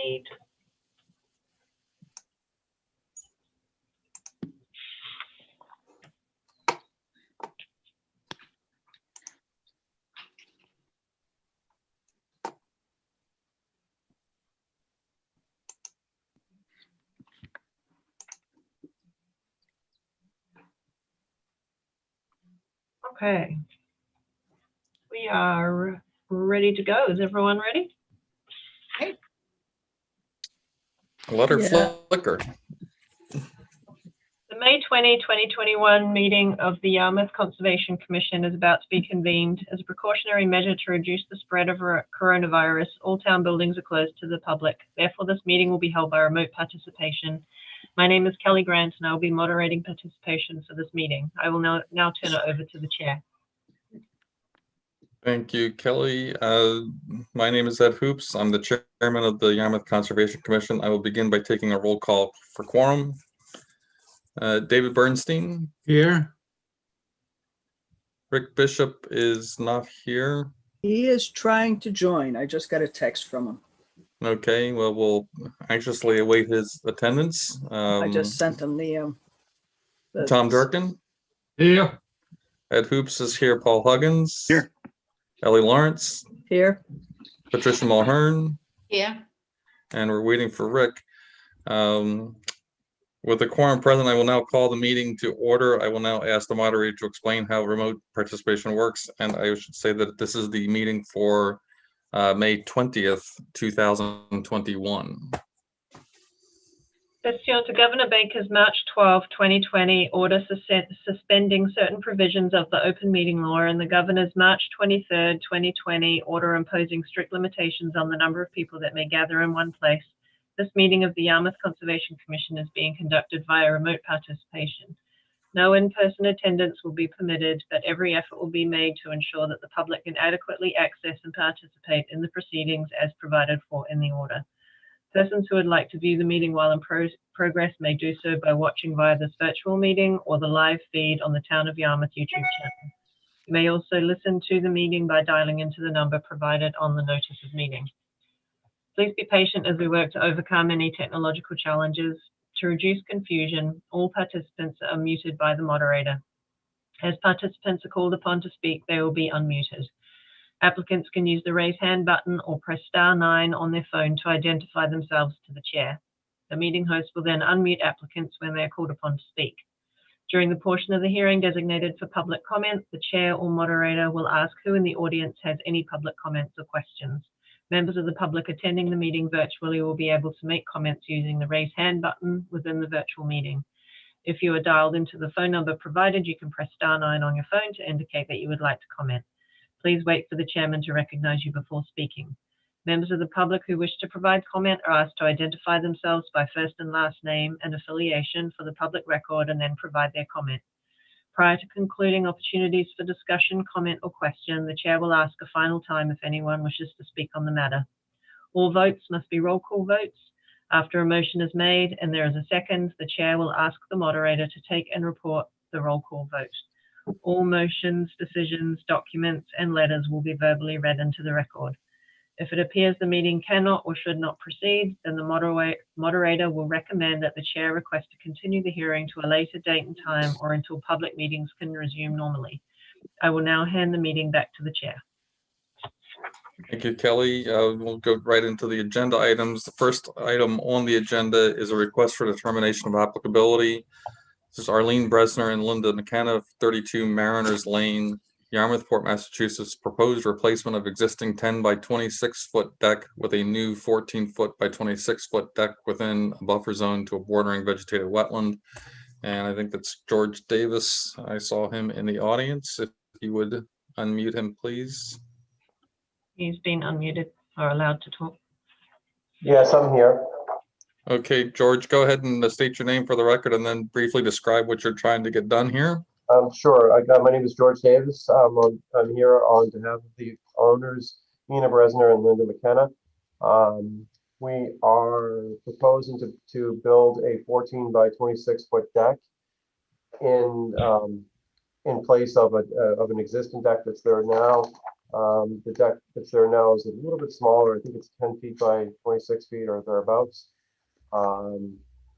proceed. Okay, we are ready to go. Is everyone ready? Let her flicker. The May 20, 2021 meeting of the Yarmouth Conservation Commission is about to be convened. As a precautionary measure to reduce the spread of coronavirus, all town buildings are closed to the public. Therefore, this meeting will be held by remote participation. My name is Kelly Grant, and I will be moderating participation for this meeting. I will now turn it over to the chair. Thank you, Kelly. My name is Ed Hoops. I'm the chairman of the Yarmouth Conservation Commission. I will begin by taking a roll call for quorum. David Bernstein. Here. Rick Bishop is not here. He is trying to join. I just got a text from him. Okay, well, we'll anxiously await his attendance. I just sent him the Tom Durkin. Here. Ed Hoops is here. Paul Huggins. Here. Ellie Lawrence. here. Patricia Mulhern. Yeah. And we're waiting for Rick. With the quorum present, I will now call the meeting to order. I will now ask the moderator to explain how remote participation works. And I should say that this is the meeting for May 20th, 2021. Pursuant to Governor Baker's March 12, 2020 order suspending certain provisions of the open meeting law and the Governor's March 23, 2020 order imposing strict limitations on the number of people that may gather in one place, this meeting of the Yarmouth Conservation Commission is being conducted via remote participation. No in-person attendance will be permitted, but every effort will be made to ensure that the public can adequately access and participate in the proceedings as provided for in the order. Persons who would like to view the meeting while in progress may do so by watching via this virtual meeting or the live feed on the Town of Yarmouth YouTube channel. You may also listen to the meeting by dialing into the number provided on the notice of meeting. Please be patient as we work to overcome any technological challenges. To reduce confusion, all participants are muted by the moderator. As participants are called upon to speak, they will be unmuted. Applicants can use the raise hand button or press *9 on their phone to identify themselves to the chair. The meeting host will then unmute applicants when they are called upon to speak. During the portion of the hearing designated for public comment, the chair or moderator will ask who in the audience has any public comments or questions. Members of the public attending the meeting virtually will be able to make comments using the raise hand button within the virtual meeting. If you are dialed into the phone number provided, you can press *9 on your phone to indicate that you would like to comment. Please wait for the chairman to recognize you before speaking. Members of the public who wish to provide comment are asked to identify themselves by first and last name and affiliation for the public record and then provide their comment. Prior to concluding opportunities for discussion, comment, or question, the chair will ask a final time if anyone wishes to speak on the matter. All votes must be roll call votes. After a motion is made and there is a second, the chair will ask the moderator to take and report the roll call vote. All motions, decisions, documents, and letters will be verbally read into the record. If it appears the meeting cannot or should not proceed, then the moderator will recommend that the chair request to continue the hearing to a later date and time or until public meetings can resume normally. I will now hand the meeting back to the chair. Thank you, Kelly. We'll go right into the agenda items. The first item on the agenda is a request for determination of applicability. This is Arlene Bresner and Linda McKenna, 32 Mariners Lane, Yarmouthport, Massachusetts. Proposed replacement of existing 10 by 26 foot deck with a new 14 foot by 26 foot deck within a buffer zone to a bordering vegetated wetland. And I think that's George Davis. I saw him in the audience. If you would unmute him, please. He's been unmuted or allowed to talk. Yes, I'm here. Okay, George, go ahead and state your name for the record and then briefly describe what you're trying to get done here. Sure. My name is George Davis. I'm here on behalf of the owners, Nina Bresner and Linda McKenna. We are proposing to build a 14 by 26 foot deck in place of an existing deck that's there now. The deck that's there now is a little bit smaller. I think it's 10 feet by 26 feet or thereabouts.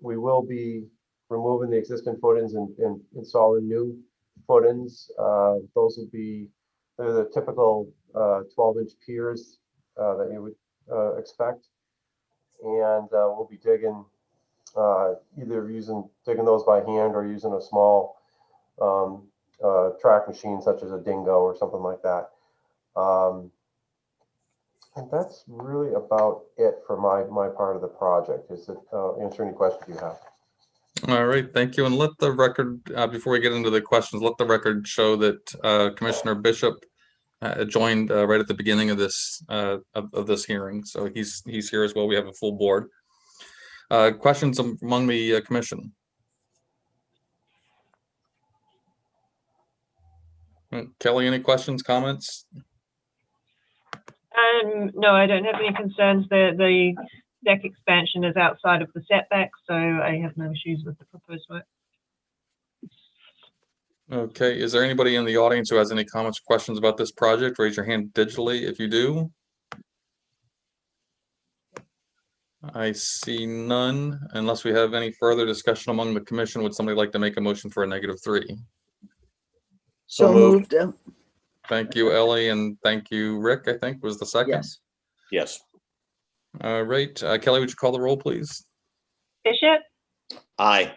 We will be removing the existing footings and installing new footings. Those will be, they're the typical 12-inch piers that you would expect. And we'll be digging, either digging those by hand or using a small track machine such as a dingo or something like that. And that's really about it for my part of the project. Is it answer any questions you have? All right, thank you. And let the record, before we get into the questions, let the record show that Commissioner Bishop joined right at the beginning of this hearing. So he's here as well. We have a full board. Questions among the commission? Kelly, any questions, comments? No, I don't have any concerns. The deck expansion is outside of the setback, so I have no issues with the proposed work. Okay, is there anybody in the audience who has any comments or questions about this project? Raise your hand digitally if you do. I see none. Unless we have any further discussion among the commission, would somebody like to make a motion for a -3? So moved. Thank you, Ellie, and thank you, Rick, I think was the second. Yes. Yes. All right, Kelly, would you call the roll, please? Bishop, Aye.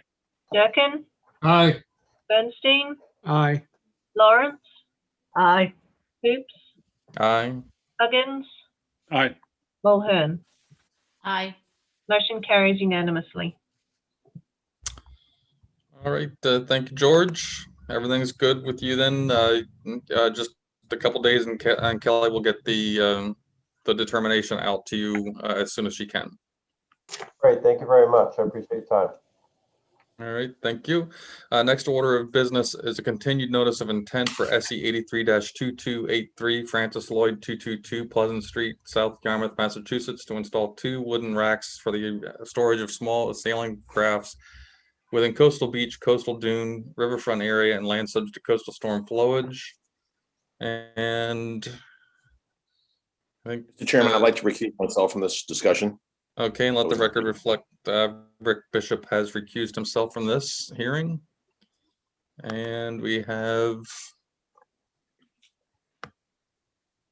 Durkin, Aye. Bernstein, Aye. Lawrence, Aye. Hoops, Aye. Huggins, Aye. Mulhern. Aye. Motion carries unanimously. All right, thank you, George. Everything's good with you then. Just a couple days, and Kelly will get the determination out to you as soon as she can. Great, thank you very much. I appreciate your time. All right, thank you. Next order of business is a continued notice of intent for SE 83-2283 Francis Lloyd 222 Pleasant Street, South Yarmouth, Massachusetts, to install 2 wooden racks for the storage of small assailing crafts within coastal beach, coastal dune, riverfront area, and land subject to coastal storm flowage. And I think, Mr. Chairman, I'd like to recuse myself from this discussion. okay, and let the record reflect Rick Bishop has recused himself from this hearing. And we have,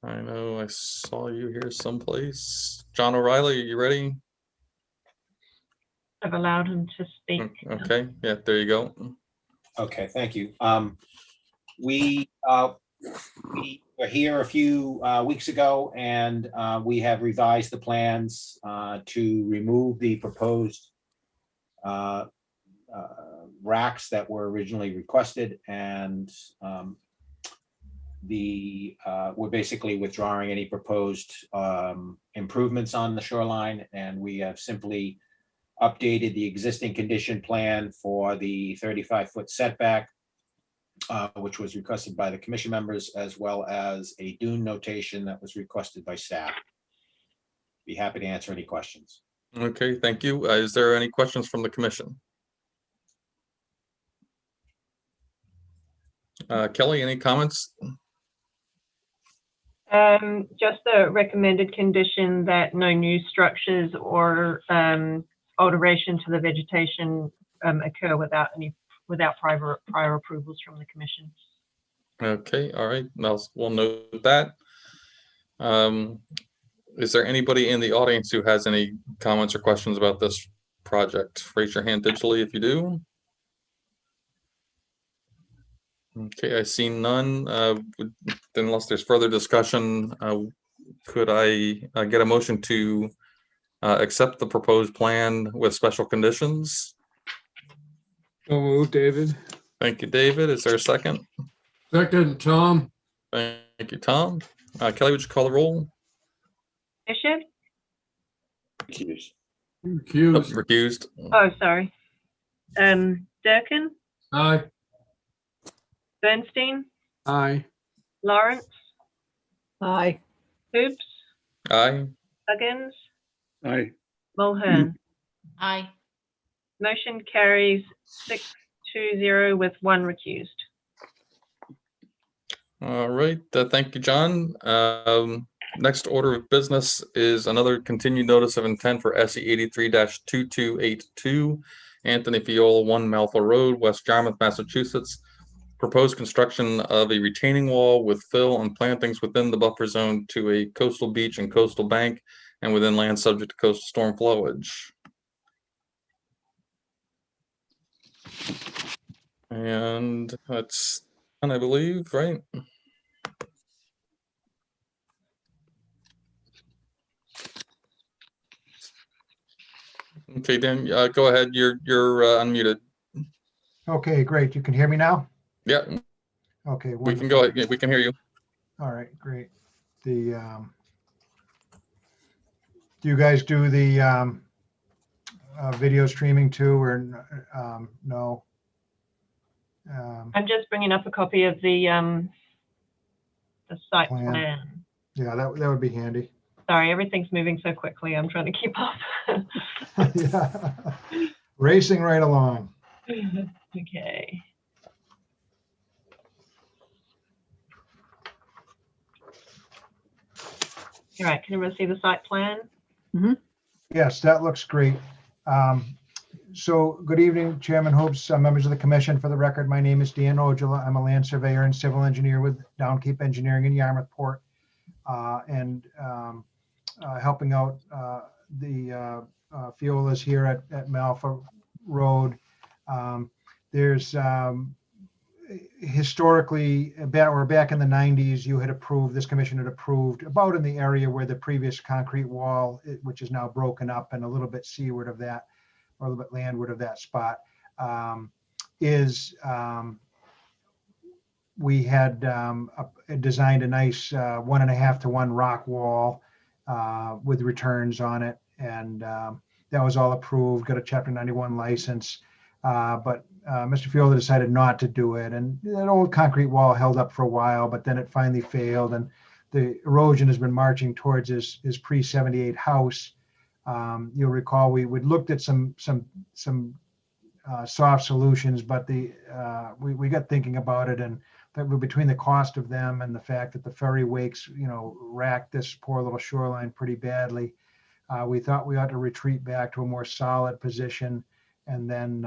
I know I saw you here someplace. John O'Reilly, are you ready? I've allowed him to speak. Okay, yeah, there you go. Okay, thank you. We were here a few weeks ago, and we have revised the plans to remove the proposed racks that were originally requested, and we're basically withdrawing any proposed improvements on the shoreline, and we have simply updated the existing condition plan for the 35-foot setback, which was requested by the commission members, as well as a dune notation that was requested by staff. Be happy to answer any questions. Okay, thank you. Is there any questions from the commission? Kelly, any comments? Just a recommended condition that no new structures or alteration to the vegetation occur without prior approvals from the commission. Okay, all right, we'll note that. Is there anybody in the audience who has any comments or questions about this project? Raise your hand digitally if you do. Okay, I see none. Unless there's further discussion, could I get a motion to accept the proposed plan with special conditions? So moved, David. Thank you, David. Is there a second? Second, Tom. Thank you, Tom. Kelly, would you call the roll? Bishop? Recuse. Recused. Recused. Oh, sorry. Durkin? Aye. Bernstein? Aye. Lawrence? Aye. Hoops? Aye. Huggins? Aye. Mulhern. Aye. Motion carries 6-0 with 1 recused. All right, thank you, John. Next order of business is another continued notice of intent for SE 83-2282, Anthony Fiola, 1 Malfa Road, West Yarmouth, Massachusetts. Proposed construction of a retaining wall with fill and plantings within the buffer zone to a coastal beach and coastal bank and within land subject to coastal storm flowage. And that's done, I believe, right? Okay, Dan, go ahead. You're unmuted. Okay, great. You can hear me now? Yeah, Okay, we can wonderful. go ahead. Yeah, we can hear you. All right, great. The, do you guys do the video streaming too, or no? I'm just bringing up a copy of the site Plan. plan. Yeah, that would be handy. Sorry, everything's moving so quickly. I'm trying to keep up. Yeah. Racing right along. Okay. All right, can everyone see the site plan? Yes, that looks great. So good evening, Chairman Hoops, members of the commission. For the record, my name is Dan Ojala. I'm a land surveyor and civil engineer with Downkeep Engineering in Yarmouth Port, and helping out the Fiolas here at Malfa Road. There's historically, we're back in the 90s, you had approved, this commission had approved about in the area where the previous concrete wall, which is now broken up and a little bit seaward of that, or a little bit landward of that spot, we had designed a nice 1.5 to 1 rock wall with returns on it. And that was all approved, got a Chapter 91 license. But Mr. Fiola decided not to do it. And that old concrete wall held up for a while, but then it finally failed. And the erosion has been marching towards his pre-78 house. You'll recall we looked at some soft solutions, but we got thinking about it, and between the cost of them and the fact that the ferry wakes, racked this poor little shoreline pretty badly, we thought we ought to retreat back to a more solid position. And then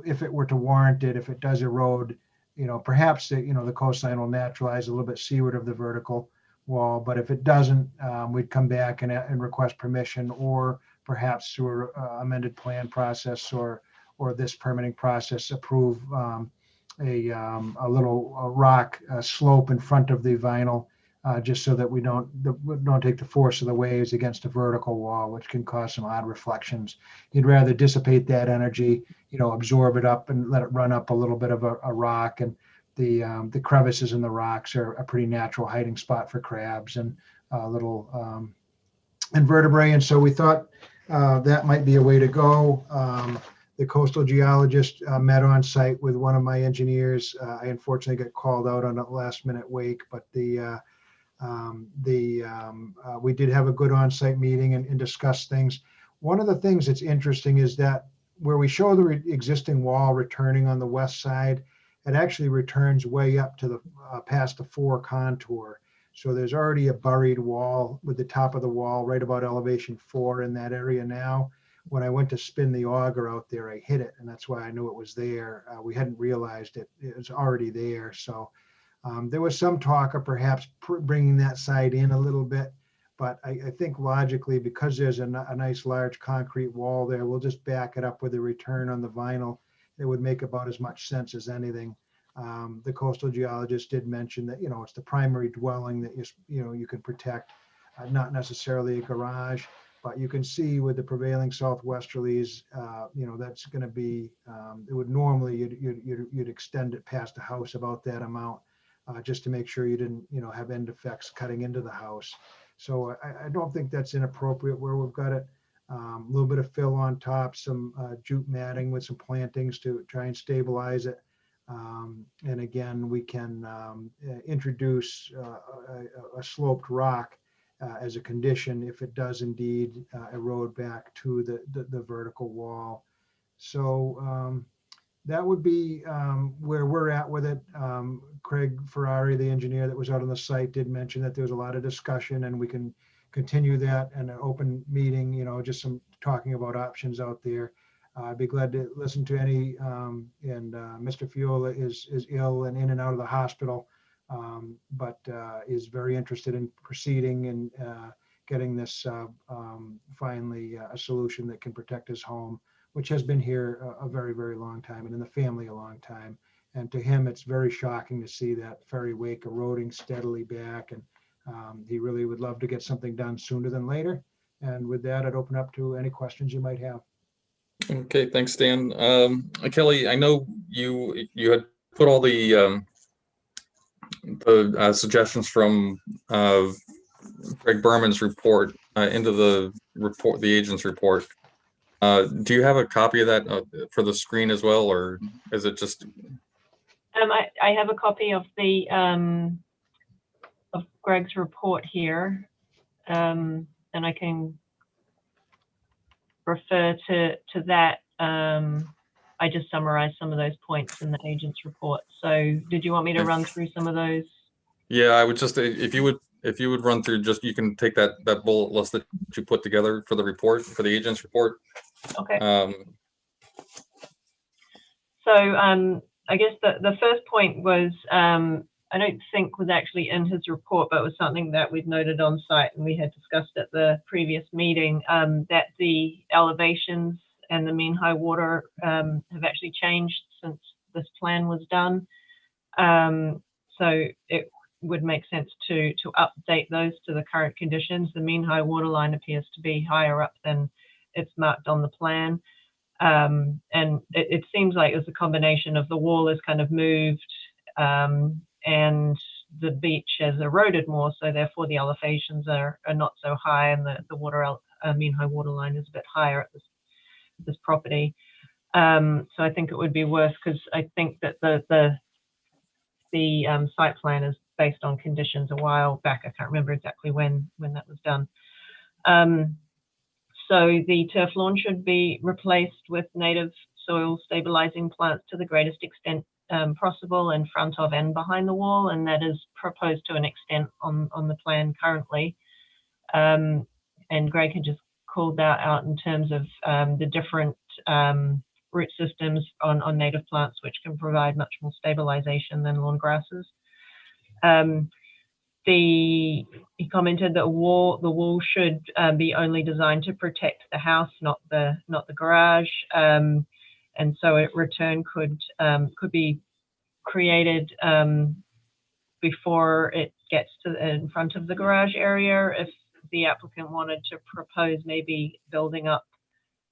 if it were to warrant it, if it does erode, perhaps the coastline will naturalize a little bit seaward of the vertical wall. But if it doesn't, we'd come back and request permission, or perhaps through amended plan process or this permitting process, approve a little rock slope in front of the vinyl, just so that we don't take the force of the waves against a vertical wall, which can cause some odd reflections. You'd rather dissipate that energy, absorb it up and let it run up a little bit of a rock. And the crevices in the rocks are a pretty natural hiding spot for crabs and little invertebrate. And so we thought that might be a way to go. The coastal geologist met on site with one of my engineers. I unfortunately got called out on a last minute wake, but we did have a good on-site meeting and discuss things. One of the things that's interesting is that where we show the existing wall returning on the west side, it actually returns way up to the past the 4 contour. So there's already a buried wall with the top of the wall right about elevation 4 in that area now. When I went to spin the auger out there, I hit it, and that's why I knew it was there. We hadn't realized it was already there. So there was some talk of perhaps bringing that side in a little bit, but I think logically, because there's a nice large concrete wall there, we'll just back it up with a return on the vinyl. It would make about as much sense as anything. The coastal geologist did mention that, it's the primary dwelling that you can protect, not necessarily a garage. But you can see with the prevailing southwesterlies, that's going to be, it would normally, you'd extend it past the house about that amount, just to make sure you didn't, have end effects cutting into the house. So I don't think that's inappropriate where we've got it. A little bit of fill on top, some jute matting with some plantings to try and stabilize it. And again, we can introduce a sloped rock as a condition if it does indeed erode back to the vertical wall. So that would be where we're at with it. Craig Ferrari, the engineer that was out on the site, did mention that there was a lot of discussion, and we can continue that in an open meeting, you know, just some talking about options out there. I'd be glad to listen to any, and Mr. Fiola is ill and in and out of the hospital, but is very interested in proceeding and getting this finally a solution that can protect his home, which has been here a very, very long time, and in the family a long time. And to him, it's very shocking to see that ferry wake eroding steadily back. And he really would love to get something done sooner than later. And with that, I'd open up to any questions you might have. Okay, thanks, Dan. Kelly, I know you had put all the suggestions from Greg Berman's report into the report, the agent's report. Do you have a copy of that for the screen as well, or is it just? I have a copy of the of Greg's report here, and I can refer to that. I just summarized some of those points in the agent's report. So did you want me to run through some of those? Yeah, I would just, if you would run through, just, you can take that bullet list that you put together for the report, for the agent's report. Okay. So I guess the first point was, I don't think was actually in his report, but it was something that we'd noted on site and we had discussed at the previous meeting, that the elevations and the mean high water have actually changed since this plan was done. So it would make sense to update those to the current conditions. The mean high water line appears to be higher up than it's marked on the plan. And it seems like it's a combination of the wall is kind of moved, and the beach has eroded more, so therefore the elevations are not so high, and the water mean high water line is a bit higher at this property. So I think it would be worth, because I think that the site plan is based on conditions a while back. I can't remember exactly when that was done. So the turf lawn should be replaced with native soil stabilizing plants to the greatest extent possible in front of and behind the wall, and that is proposed to an extent on the plan currently. And Greg had just called that out in terms of the different root systems on native plants, which can provide much more stabilization than lawn grasses. He commented that the wall should be only designed to protect the house, not the garage, and so a return could be created before it gets to in front of the garage area. If the applicant wanted to propose maybe building up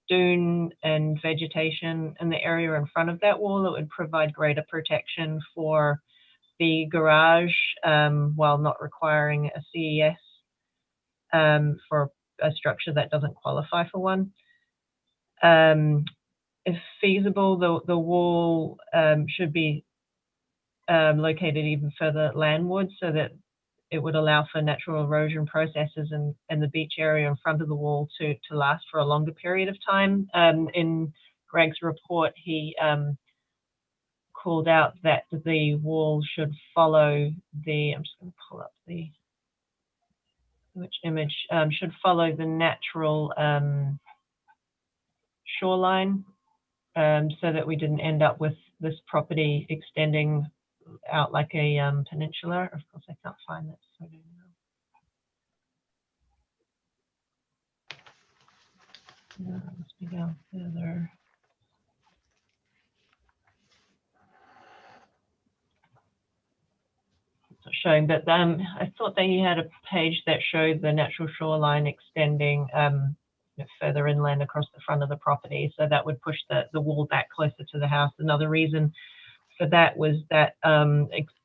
dune and vegetation in the area in front of that wall, it would provide greater protection for the garage while not requiring a CES for a structure that doesn't qualify for one. If feasible, the wall should be located even further landward, so that it would allow for natural erosion processes in the beach area in front of the wall to last for a longer period of time. In Greg's report, he called out that the wall should follow the, I'm just going to pull up the image, should follow the natural shoreline, so that we didn't end up with this property extending out like a peninsula. Of course, I can't find that, so I don't know. No, it must be down further. Showing, but I thought that he had a page that showed the natural shoreline extending further inland across the front of the property, so that would push the wall back closer to the house. Another reason for that was that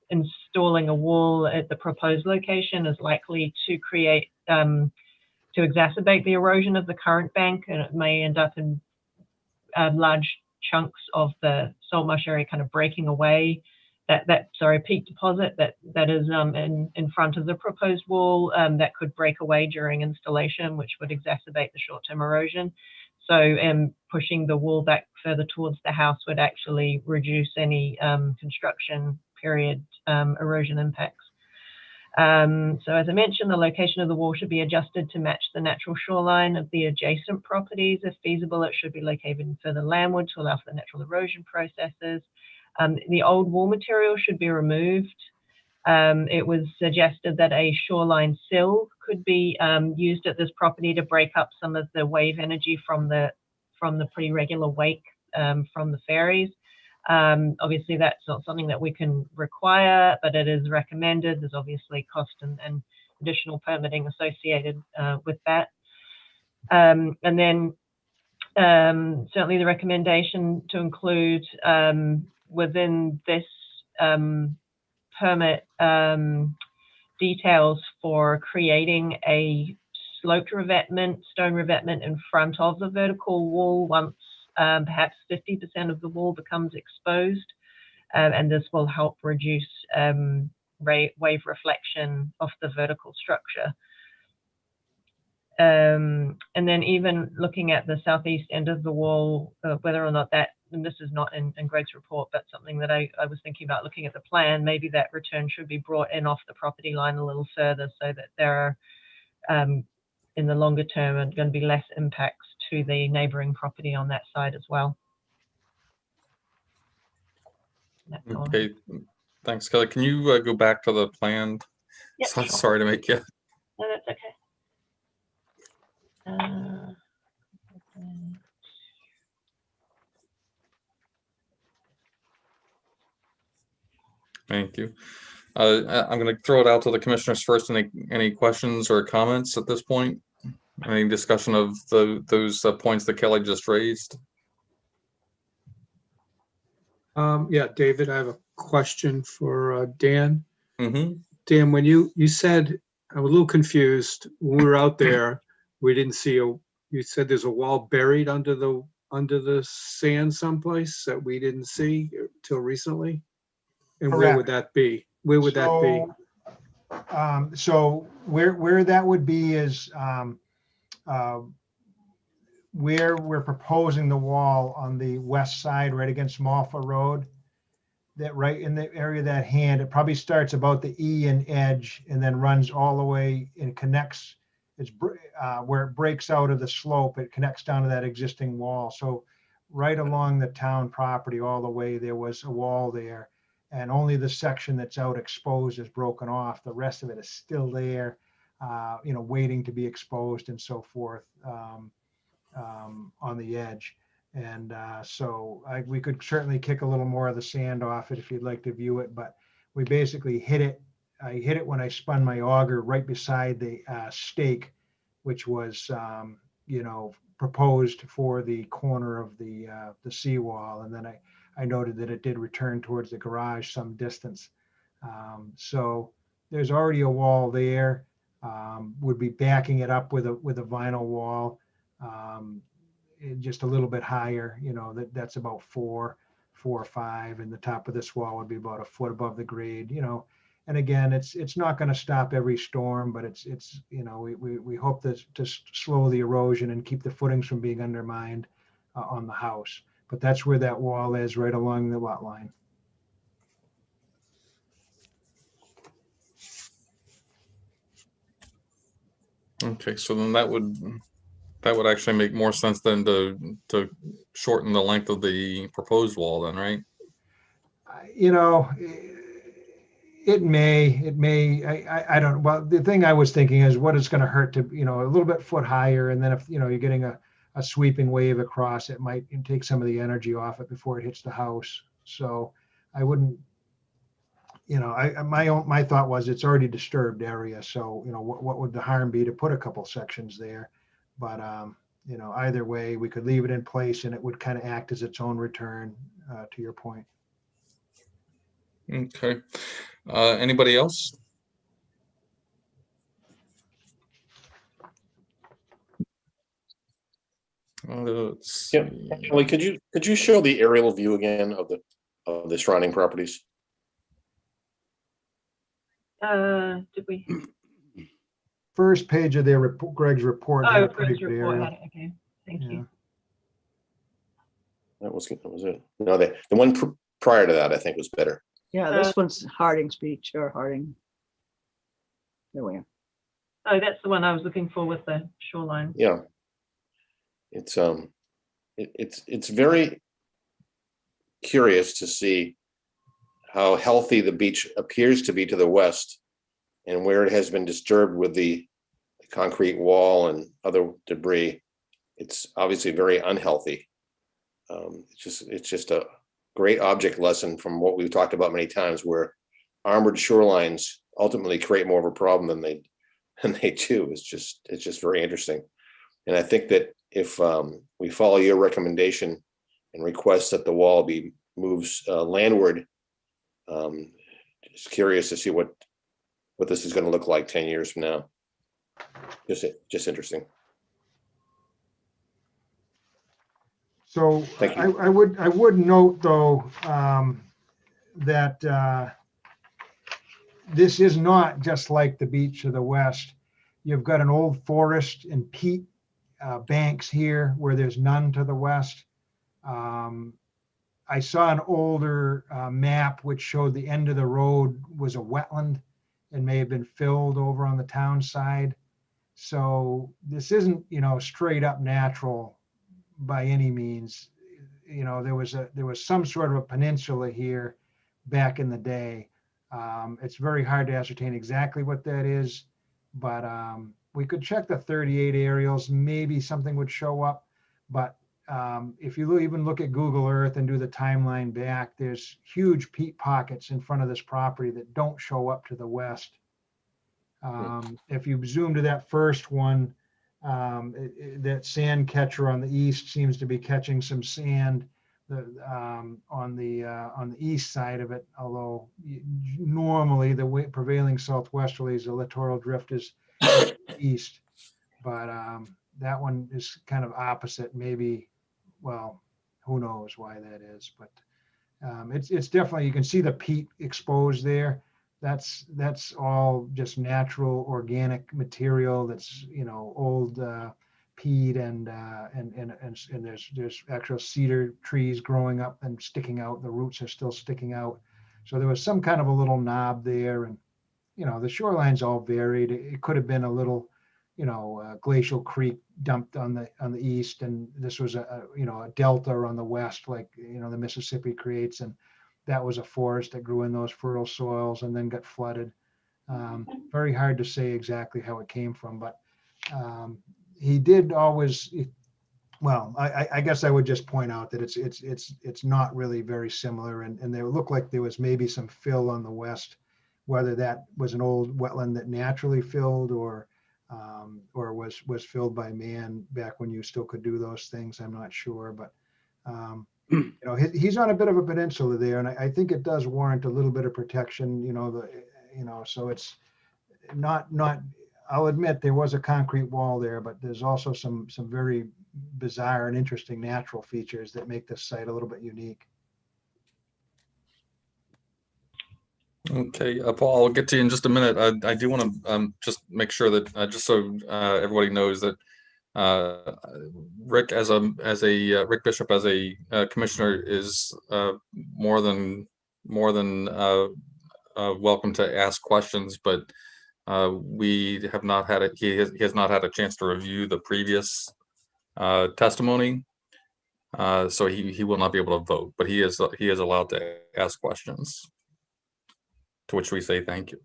installing a wall at the proposed location is likely to create to exacerbate the erosion of the current bank, and it may end up in large chunks of the salt marsh area kind of breaking away. That peak deposit that is in front of the proposed wall, that could break away during installation, which would exacerbate the short-term erosion. So pushing the wall back further towards the house would actually reduce any construction period erosion impacts. So as I mentioned, the location of the wall should be adjusted to match the natural shoreline of the adjacent properties. If feasible, it should be located further landward to allow for the natural erosion processes. The old wall material should be removed. It was suggested that a shoreline sill could be used at this property to break up some of the wave energy from the pretty regular wake from the ferries. Obviously, that's not something that we can require, but it is recommended. There's obviously cost and additional permitting associated with that. And then certainly the recommendation to include within this permit details for creating a sloped revetment, stone revetment in front of the vertical wall once perhaps 50% of the wall becomes exposed, and this will help reduce wave reflection off the vertical structure. And then even looking at the southeast end of the wall, whether or not that, and this is not in Greg's report, but something that I was thinking about looking at the plan, maybe that return should be brought in off the property line a little further so that there are, in the longer term, are going to be less impacts to the neighboring property on that side as well. That's all. Okay, thanks, Kelly. Can you go back to the plan? Yep, So, sure. sorry to make you. No, that's okay. Thank you. I'm going to throw it out to the commissioners first. Any questions or comments at this point? Any discussion of those points that Kelly just raised? Yeah, David, I have a question for Dan. Mm-hmm. Dan, when you said, I was a little confused. When we were out there, we didn't see you said there's a wall buried under the sand someplace that we didn't see till recently. And where would that be? Where would that be? So where that would be is where we're proposing the wall on the west side, right against Malfa Road. That right in the area of that hand, it probably starts about the E and edge and then runs all the way and connects. It's where it breaks out of the slope. It connects down to that existing wall. So right along the town property all the way, there was a wall there. And only the section that's out exposed is broken off. The rest of it is still there, waiting to be exposed and so forth on the edge. And so we could certainly kick a little more of the sand off it if you'd like to view it, but we basically hit it. I hit it when I spun my auger right beside the stake, which was, proposed for the corner of the seawall. And then I noted that it did return towards the garage some distance. So there's already a wall there. Would be backing it up with a vinyl wall, just a little bit higher. That's about 4 or 5, and the top of this wall would be about a foot above the grade. And again, it's not going to stop every storm, but it's we hope to slow the erosion and keep the footings from being undermined on the house. But that's where that wall is, right along the lot line. Okay, so then that would actually make more sense than to shorten the length of the proposed wall then, right? It may, I don't, well, the thing I was thinking is what it's going to hurt to, a little bit foot higher. And then if, you're getting a sweeping wave across, it might take some of the energy off it before it hits the house. So I wouldn't, my thought was it's already disturbed area. So, what would the harm be to put a couple sections there? But, either way, we could leave it in place and it would kind of act as its own return, to your point. Okay. Anybody else? Let's Yeah, see. Kelly, could you show the aerial view again of the surrounding properties? Did we? First page of their Greg's report. Oh, had a Greg's pretty good report aerial. had it. Okay, thank you. That was it. No, the one prior to that, I think, was better. Yeah, this one's Harding's Beach or Harding. There we are. Oh, that's the one I was looking for with the shoreline. Yeah. It's very curious to see how healthy the beach appears to be to the west, and where it has been disturbed with the concrete wall and other debris. It's obviously very unhealthy. It's just a great object lesson from what we've talked about many times, where armored shorelines ultimately create more of a problem than they do. It's just very interesting. And I think that if we follow your recommendation and request that the wall be moves landward, just curious to see what this is going to look like 10 years from now. Just interesting. So Thank you. I would note though, that this is not just like the beach to the west. You've got an old forest and peat banks here where there's none to the west. I saw an older map which showed the end of the road was a wetland and may have been filled over on the town side. So this isn't, straight up natural by any means. There was some sort of a peninsula here back in the day. It's very hard to ascertain exactly what that is, but we could check the 38 aerials. Maybe something would show up, but if you even look at Google Earth and do the timeline back, there's huge peat pockets in front of this property that don't show up to the west. If you zoom to that first one, that sand catcher on the east seems to be catching some sand on the east side of it, although normally the prevailing southwesterlies, the littoral drift is east, but that one is kind of opposite. Maybe, well, who knows why that is, but it's definitely, you can see the peat exposed there. That's all just natural organic material. That's old peat and there's actual cedar trees growing up and sticking out. The roots are still sticking out. So there was some kind of a little knob there, and the shoreline's all varied. It could have been a little glacial creek dumped on the east, and this was a delta on the west, like the Mississippi creates, and that was a forest that grew in those fertile soils and then got flooded. Very hard to say exactly how it came from, but he did always. Well, I guess I would just point out that it's not really very similar, and they look like there was maybe some fill on the west, whether that was an old wetland that naturally filled or was filled by man back when you still could do those things. I'm not sure, but he's on a bit of a peninsula there, and I think it does warrant a little bit of protection. So it's not. I'll admit there was a concrete wall there, but there's also some very bizarre and interesting natural features that make this site a little bit unique. Okay, Paul, I'll get to you in just a minute. I do want to just make sure that just so everybody knows that Rick Rick Bishop as a commissioner is more than welcome to ask questions, but we have not had it. He has not had a chance to review the previous testimony, so he will not be able to vote. But he is allowed to ask questions, to which we say thank you.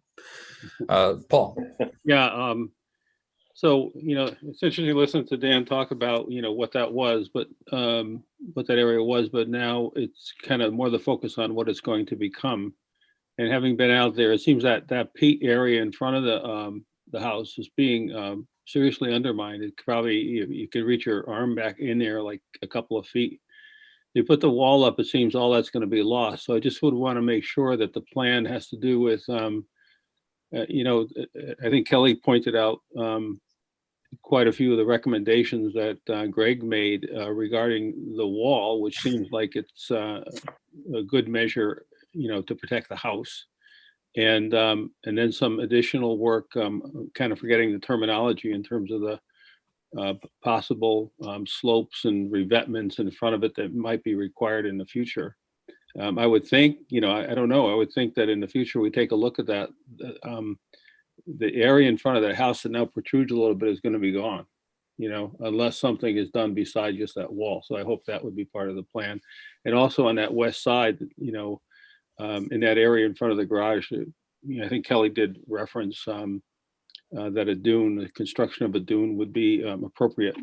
Paul. Yeah. So, it's interesting to listen to Dan talk about, what that was, but what that area was, but now it's kind of more the focus on what it's going to become. And having been out there, it seems that that peat area in front of the house is being seriously undermined. It probably, you could reach your arm back in there like a couple of feet. You put the wall up, it seems all that's going to be lost. So I just would want to make sure that the plan has to do with, I think Kelly pointed out quite a few of the recommendations that Greg made regarding the wall, which seems like it's a good measure, to protect the house. And then some additional work, kind of forgetting the terminology in terms of the possible slopes and revetments in front of it that might be required in the future. I would think, I don't know, I would think that in the future we take a look at that. The area in front of that house that now protrudes a little bit is going to be gone, unless something is done beside just that wall. So I hope that would be part of the plan. And also on that west side, in that area in front of the garage, I think Kelly did reference that a dune, the construction of a dune would be appropriate,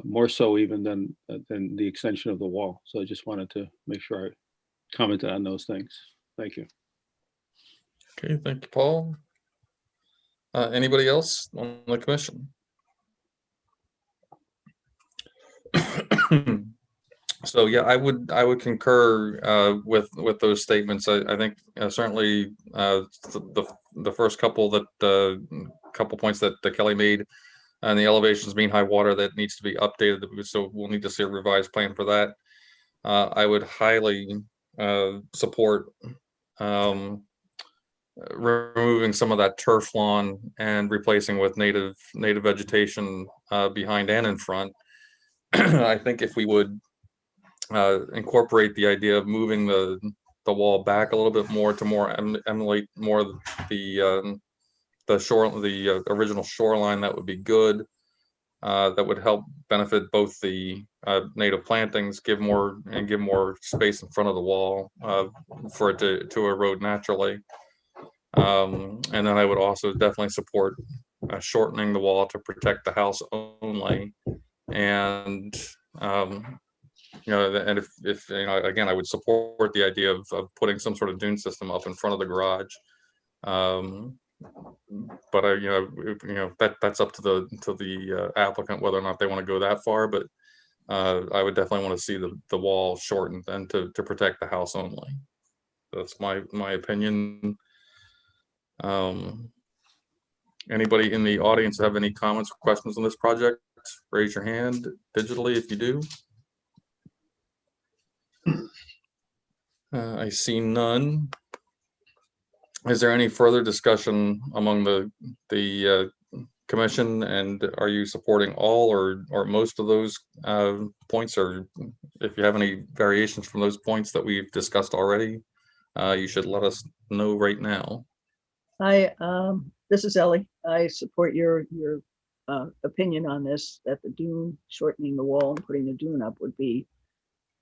more so even than the extension of the wall. So I just wanted to make sure I commented on those things. Thank you. Okay, thank you, Paul. Anybody else on the commission? So yeah, I would concur with those statements. I think certainly the first couple points that Kelly made, and the elevations being high water, that needs to be updated. So we'll need to see a revised plan for that. I would highly support removing some of that turf lawn and replacing with native vegetation behind and in front. I think if we would incorporate the idea of moving the wall back a little bit more to emulate more the original shoreline, that would be good. That would help benefit both the native plantings, give more space in front of the wall for it to erode naturally. And then I would also definitely support shortening the wall to protect the house only. And and if again, I would support the idea of putting some sort of dune system up in front of the garage. But that's up to the applicant whether or not they want to go that far. But I would definitely want to see the wall shortened and to protect the house only. That's my opinion. Anybody in the audience have any comments or questions on this project? Raise your hand digitally if you do. I see none. Is there any further discussion among the commission, and are you supporting all or most of those points, or if you have any variations from those points that we've discussed already, you should let us know right now. This is Ellie. I support your opinion on this, that the dune, shortening the wall and putting the dune up would be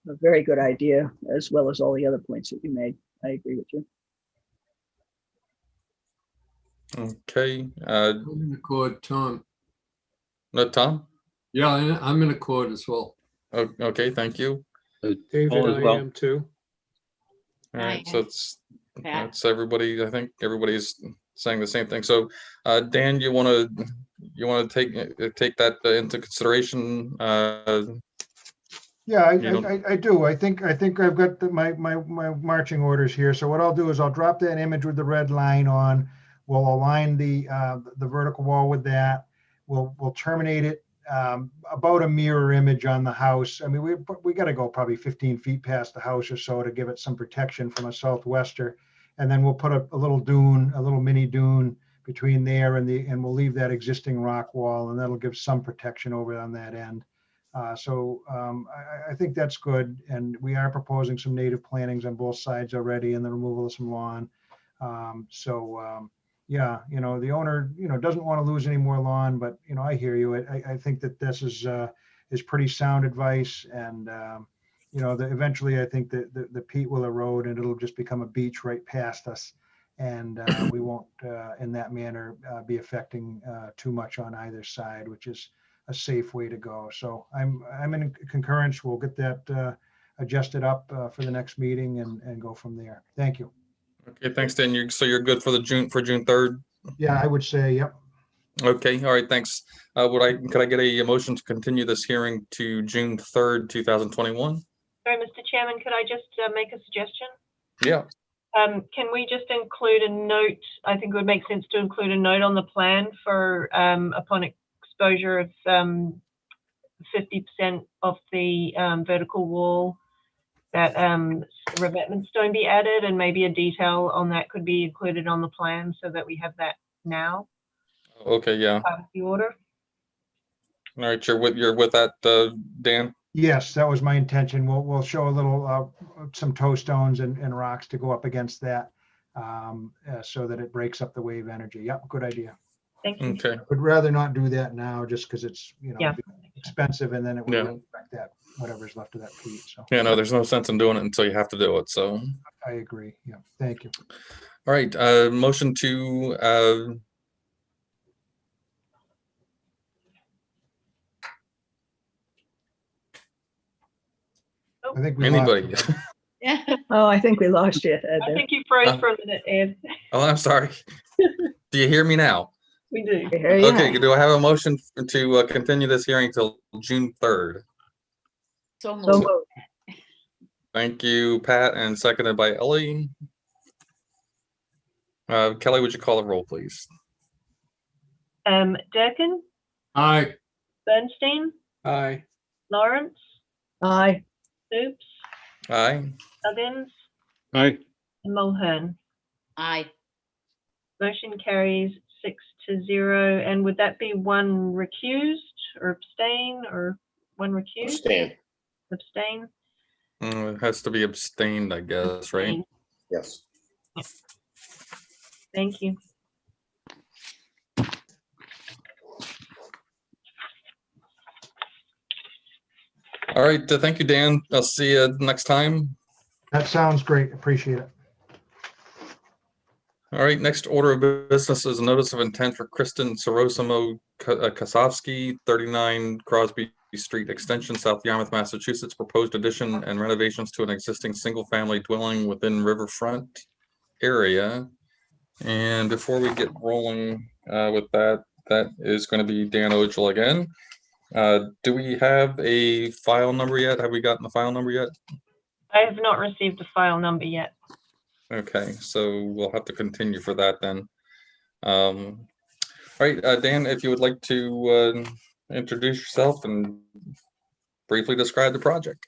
a very good idea, as well as all the other points that you made. I agree with you. Okay. I'm in accord, Tom. No, Tom? Yeah, I'm in accord as well. Okay, thank you. David, I am too. All right, Aye. so that's everybody. I think everybody's saying the same thing. So, Dan, you want to take that into consideration? Yeah, I do. I think I've got my marching orders here. So what I'll do is I'll drop that image with the red line on. We'll align the vertical wall with that. We'll terminate it about a mirror image on the house. I mean, we got to go probably 15 feet past the house or so to give it some protection from a southwester. And then we'll put a little dune, a little mini dune between there and we'll leave that existing rock wall, and that'll give some protection over on that end. I think that's good. And we are proposing some native plantings on both sides already, and the removal of some lawn. Yeah, the owner, doesn't want to lose any more lawn, but, I hear you. I think that this is pretty sound advice. And, eventually I think that the peat will erode and it'll just become a beach right past us. And we won't, in that manner, be affecting too much on either side, which is a safe way to go. So I'm in concurrence. We'll get that adjusted up for the next meeting and go from there. Thank you. Okay, thanks, Dan. So you're good for June 3rd? Yeah, I would say, yep. Okay, all right, thanks. Could I get a motion to continue this hearing to June 3rd, 2021? Sorry, Mr. Chairman, could I just make a suggestion? Yeah. Can we just include a note? I think it would make sense to include a note on the plan for upon exposure of 50% of the vertical wall, that revetment stone be added, and maybe a detail on that could be included on the plan so that we have that now. Okay, yeah. Part of the order. All right, you're with that, Dan? Yes, that was my intention. We'll show a little, some toe stones and rocks to go up against that, so that it breaks up the wave energy. Yep, good idea. Thank you. Okay, Would rather not do that now just because it's, Yeah. expensive and then it would Yeah. really affect that, whatever's left of that peat. So yeah, no, there's no sense in doing it until you have to do it, so. I agree. Yeah, thank you. All right, motion to, I think we lost anybody? you. Yeah. Oh, I think we lost you, Ed. I there. think you froze for a minute, Ed. Oh, I'm sorry. Do you hear me now? We do. We hear you Okay, now. do I have a motion to continue this hearing till June 3rd? So So moved. moved. Thank you, Pat, and seconded by Ellie. Kelly, would you call the roll, please? Durkin, Aye. Bernstein, Aye. Lawrence, Aye. Oops, Aye. Huggins, Aye. and Mulhern. Aye. Motion carries 6-0. And would that be one recused or abstain or one recused? Abstain. Abstain? It has to be abstained, I guess, right? Abstain. Yes. Thank you. All right, thank you, Dan. I'll see you next time. That sounds great. Appreciate it. All right, next order of business is a notice of intent for Kristen Sorosimo Kasovsky, 39 Crosby Street Extension, South Yarmouth, Massachusetts, proposed addition and renovations to an existing single-family dwelling within Riverfront area. And before we get rolling with that, that is going to be Dan Ogel again. Do we have a file number yet? Have we gotten the file number yet? I have not received a file number yet. Okay, so we'll have to continue for that then. All right, Dan, if you would like to introduce yourself and briefly describe the project.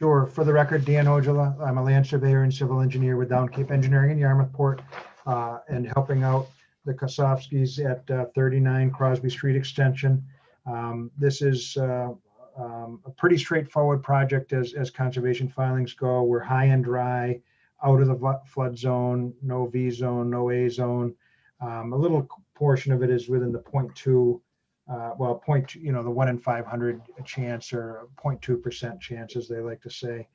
Sure. For the record, Dan Ojala, I'm a land surveyor and civil engineer with Down Cape Engineering in Yarmouthport, and helping out the Kasovskis at 39 Crosby Street Extension. This is a pretty straightforward project as conservation filings go. We're high and dry, out of the flood zone, no V zone, no A zone. A little portion of it is within the 0.2, well, 0.2, the 1 in 500 chance, or 0.2% chance, as they like to say.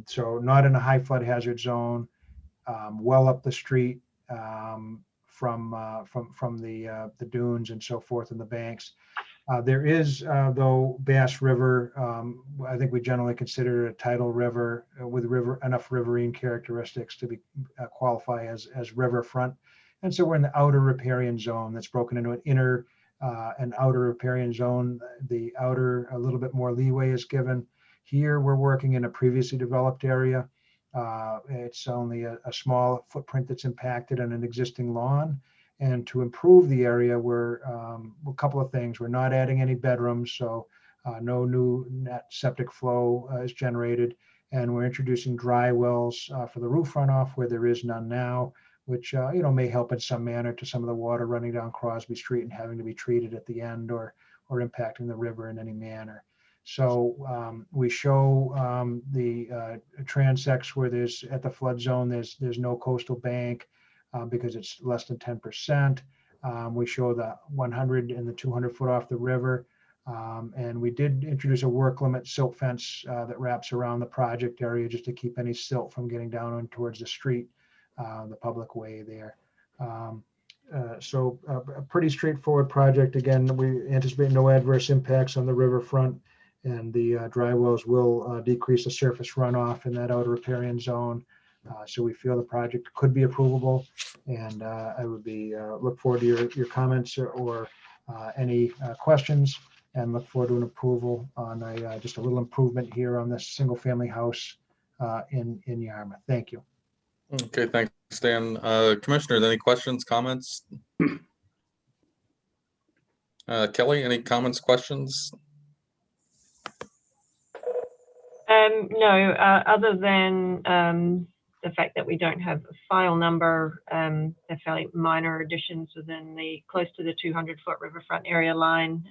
So not in a high flood hazard zone, well up the street from the dunes and so forth and the banks. There is, though, Bass River. I think we generally consider it a tidal river with enough riverine characteristics to be qualify as riverfront. And so we're in the outer riparian zone that's broken into an inner and outer riparian zone. The outer, a little bit more leeway is given. Here we're working in a previously developed area. It's only a small footprint that's impacted on an existing lawn. And to improve the area, we're a couple of things. We're not adding any bedrooms, so no new net septic flow is generated. And we're introducing dry wells for the roof runoff where there is none now, which may help in some manner to some of the water running down Crosby Street and having to be treated at the end, or impacting the river in any manner. So we show the transects where there's, at the flood zone, there's no coastal bank. Because it's less than 10%. We show the 100 and the 200 foot off the river. And we did introduce a work limit silt fence that wraps around the project area just to keep any silt from getting down on towards the street, the public way there. So a pretty straightforward project. Again, we anticipate no adverse impacts on the riverfront, and the dry wells will decrease the surface runoff in that outer riparian zone. So we feel the project could be approvable, and I would be look forward to your comments or any questions, and look forward to an approval on just a little improvement here on this single family house in Yarmouth. Thank you. Okay, thanks, Dan. Commissioners, any questions, comments? Kelly, any comments, questions? No, other than the fact that we don't have a file number. They're fairly minor additions within the close to the 200-foot riverfront area line.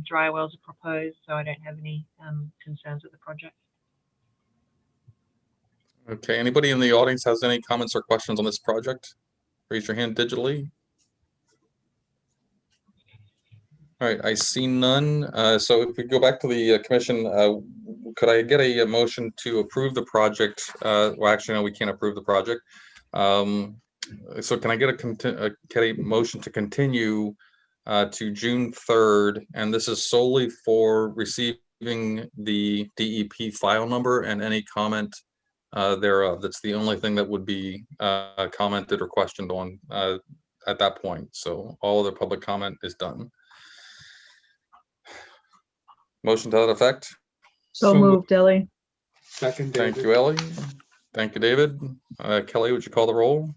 Dry wells are proposed, so I don't have any concerns with the project. Okay, anybody in the audience has any comments or questions on this project? Raise your hand digitally. All right, I see none. So if we go back to the commission, could I get a motion to approve the project? Well, actually, no, we can't approve the project. So can I get a motion to continue to June 3rd? And this is solely for receiving the DEP file number and any comment thereof. That's the only thing that would be commented or questioned on at that point. So all other public comment is done. Motion to that effect? So moved, Ellie. Second, Thank David. you, Ellie. Thank you, David. Kelly, would you call the roll?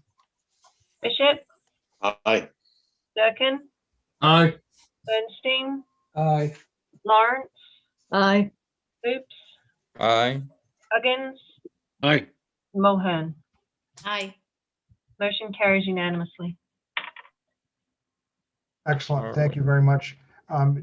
Bishop, Aye. Durkin, Aye. Bernstein, Aye. Lawrence, Aye. Oops, Aye. Huggins, Aye. Mulhern. Aye. Motion carries unanimously. Excellent. Thank you very much.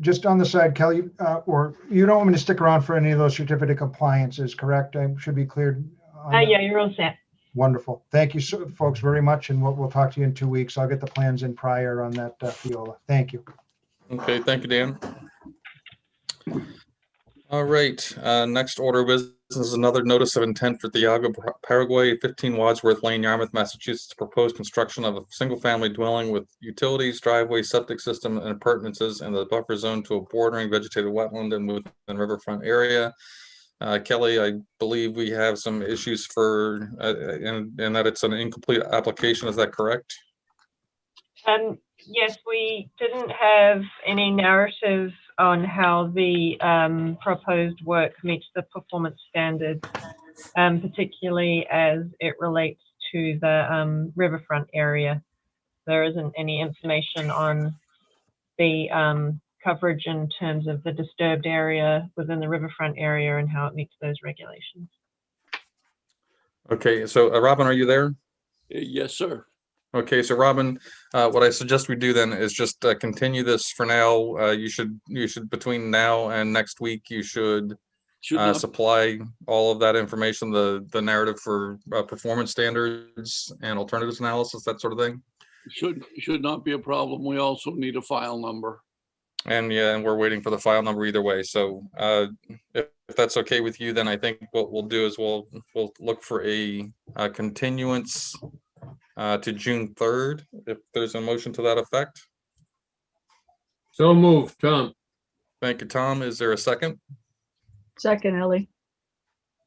Just on the side, Kelly, or you don't want me to stick around for any of those certificate compliances, correct? I should be cleared. on that? Yeah, you're all set. Wonderful. Thank you, folks, very much. And we'll talk to you in 2 weeks. I'll get the plans in prior on that FIOLA. Thank you. Okay, thank you, Dan. All right, next order of business is another notice of intent for Thiago, Paraguay, 15 Wadsworth Lane, Yarmouth, Massachusetts. Proposed construction of a single-family dwelling with utilities, driveway, septic system, and appurtenances in the buffer zone to a bordering vegetated wetland and within riverfront area. Kelly, I believe we have some issues for, and that it's an incomplete application. Is that correct? Yes, we didn't have any narrative on how the proposed work meets the performance standards, particularly as it relates to the riverfront area. There isn't any information on the coverage in terms of the disturbed area within the riverfront area and how it meets those regulations. Okay, so Robin, are you there? Yes, sir. Okay, so Robin, what I suggest we do then is just continue this for now. You should between now and next week, you should supply all of that information, the narrative for performance standards and alternatives analysis, that sort of thing. Should not be a problem. We also need a file number. And yeah, and we're waiting for the file number either way. So if that's okay with you, then I think what we'll do is we'll look for a continuance to June 3rd, if there's a motion to that effect. So moved, Tom. Thank you, Tom. Is there a second? Second, Ellie.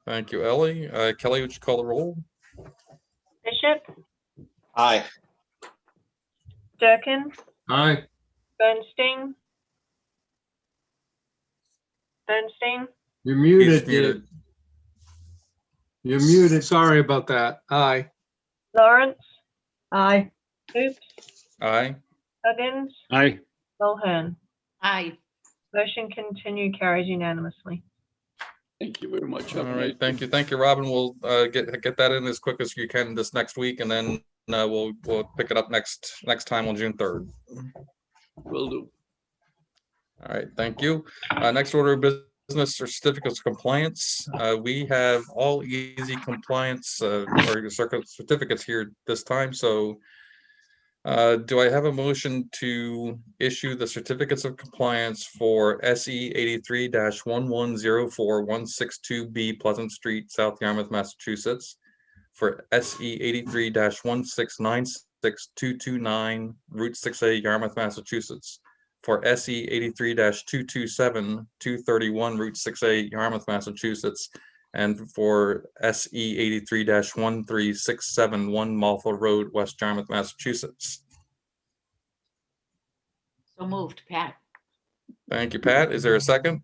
Thank you, Ellie. Kelly, would you call the roll? Bishop, Aye. Durkin, Aye. Bernstein, You're He's muted, muted. Dave. You're muted. Sorry about that. Aye. Lawrence, Aye. Oops, Aye. Huggins, Aye. Mulhern. Aye. Motion continued, carries unanimously. Thank you very much. All right, thank you, Robin. We'll get that in as quick as you can this next week, and then we'll pick it up next time on June 3rd. Will do. All right, thank you. Next order of business or certificates of compliance. We have all easy compliance or certificates here this time. So do I have a motion to issue the certificates of compliance for SE 83-1104162B Pleasant Street, South Yarmouth, Massachusetts, for SE 83-1696229 Route 6A, Yarmouth, Massachusetts, for SE 83-227-231 Route 6A, Yarmouth, Massachusetts, and for SE 83-13671 Malfa Road, West Yarmouth, Massachusetts. So moved, Pat. Thank you, Pat. Is there a second?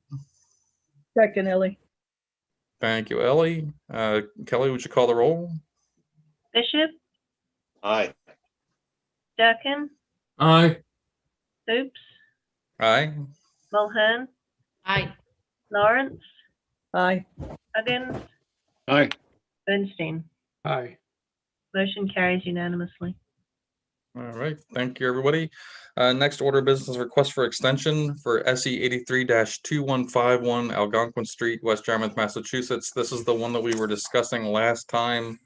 Second, Ellie. Thank you, Ellie. Kelly, would you call the roll? Bishop, Aye. Durkin, Aye. Oops, Aye. Mulhern, Aye. Lawrence, Aye. Huggins, Aye. Bernstein. Aye. Motion carries unanimously. All right, thank you, everybody. Next order of business, request for extension for SE 83-2151 Algonquin Street, West Yarmouth, Massachusetts. This is the one that we were discussing last time.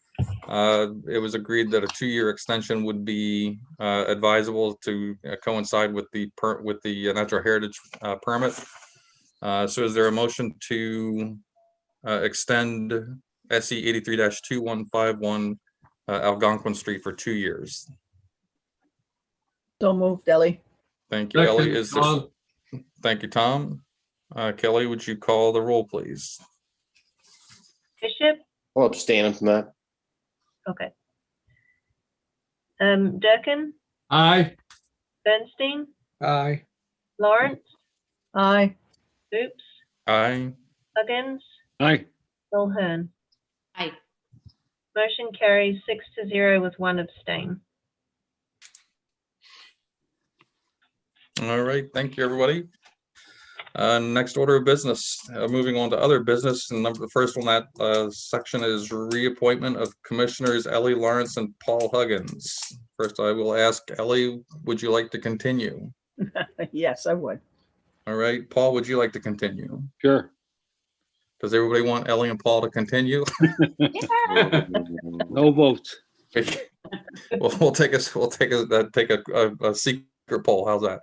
It was agreed that a 2-year extension would be advisable to coincide with the natural heritage permit. So is there a motion to extend SE 83-2151 Algonquin Street for 2 years? So moved, Ellie. Thank you, Ellie. Second, Is there, Tom. thank you, Tom. Kelly, would you call the roll, please? Bishop? I'll abstain from that. Okay. Durkin? Aye. Bernstein? Aye. Lawrence? Aye. Oops. Aye. Huggins? Aye. Mulhern? Aye. Motion carries 6-0 with 1 abstain. All right, thank you, everybody. Next order of business, moving on to other business, and the first one that section is reappointment of commissioners Ellie Lawrence and Paul Huggins. First, I will ask Ellie, would you like to continue? Yes, I would. All right, Paul, would you like to continue? Sure. Does everybody want Ellie and Paul to continue? No votes. Well, we'll take a secret poll. How's that?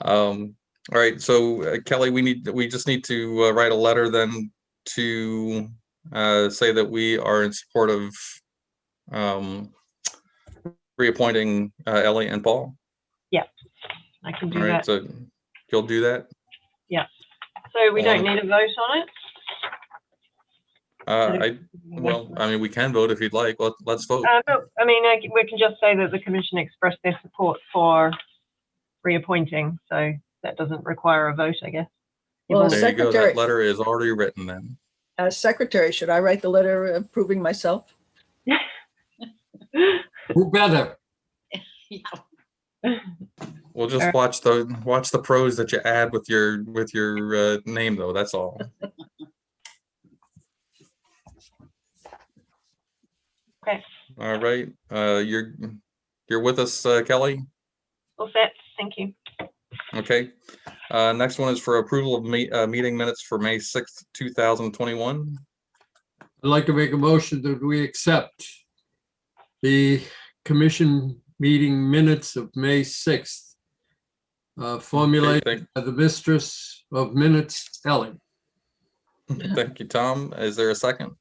All right, so Kelly, we just need to write a letter then to say that we are in support of reappointing Ellie and Paul. Yeah, I can do All right, that. so you'll do that. Yeah. So we don't need a vote on it? Well, I mean, we can vote if you'd like. Let's vote. I mean, we can just say that the commission expressed their support for reappointing, so that doesn't require a vote, I guess. Well, as There you go. secretary, That letter is already written then. as secretary, should I write the letter approving myself? Who better? We'll just watch the pros that you add with your name, though. That's all. Okay. All right. You're with us, Kelly. All set. Thank you. Okay. Next one is for approval of meeting minutes for May 6th, 2021. I'd like to make a motion that we accept the commission meeting minutes of May 6th, formulated by the mistress of minutes, Ellie. Thank you, Tom. Is there a second?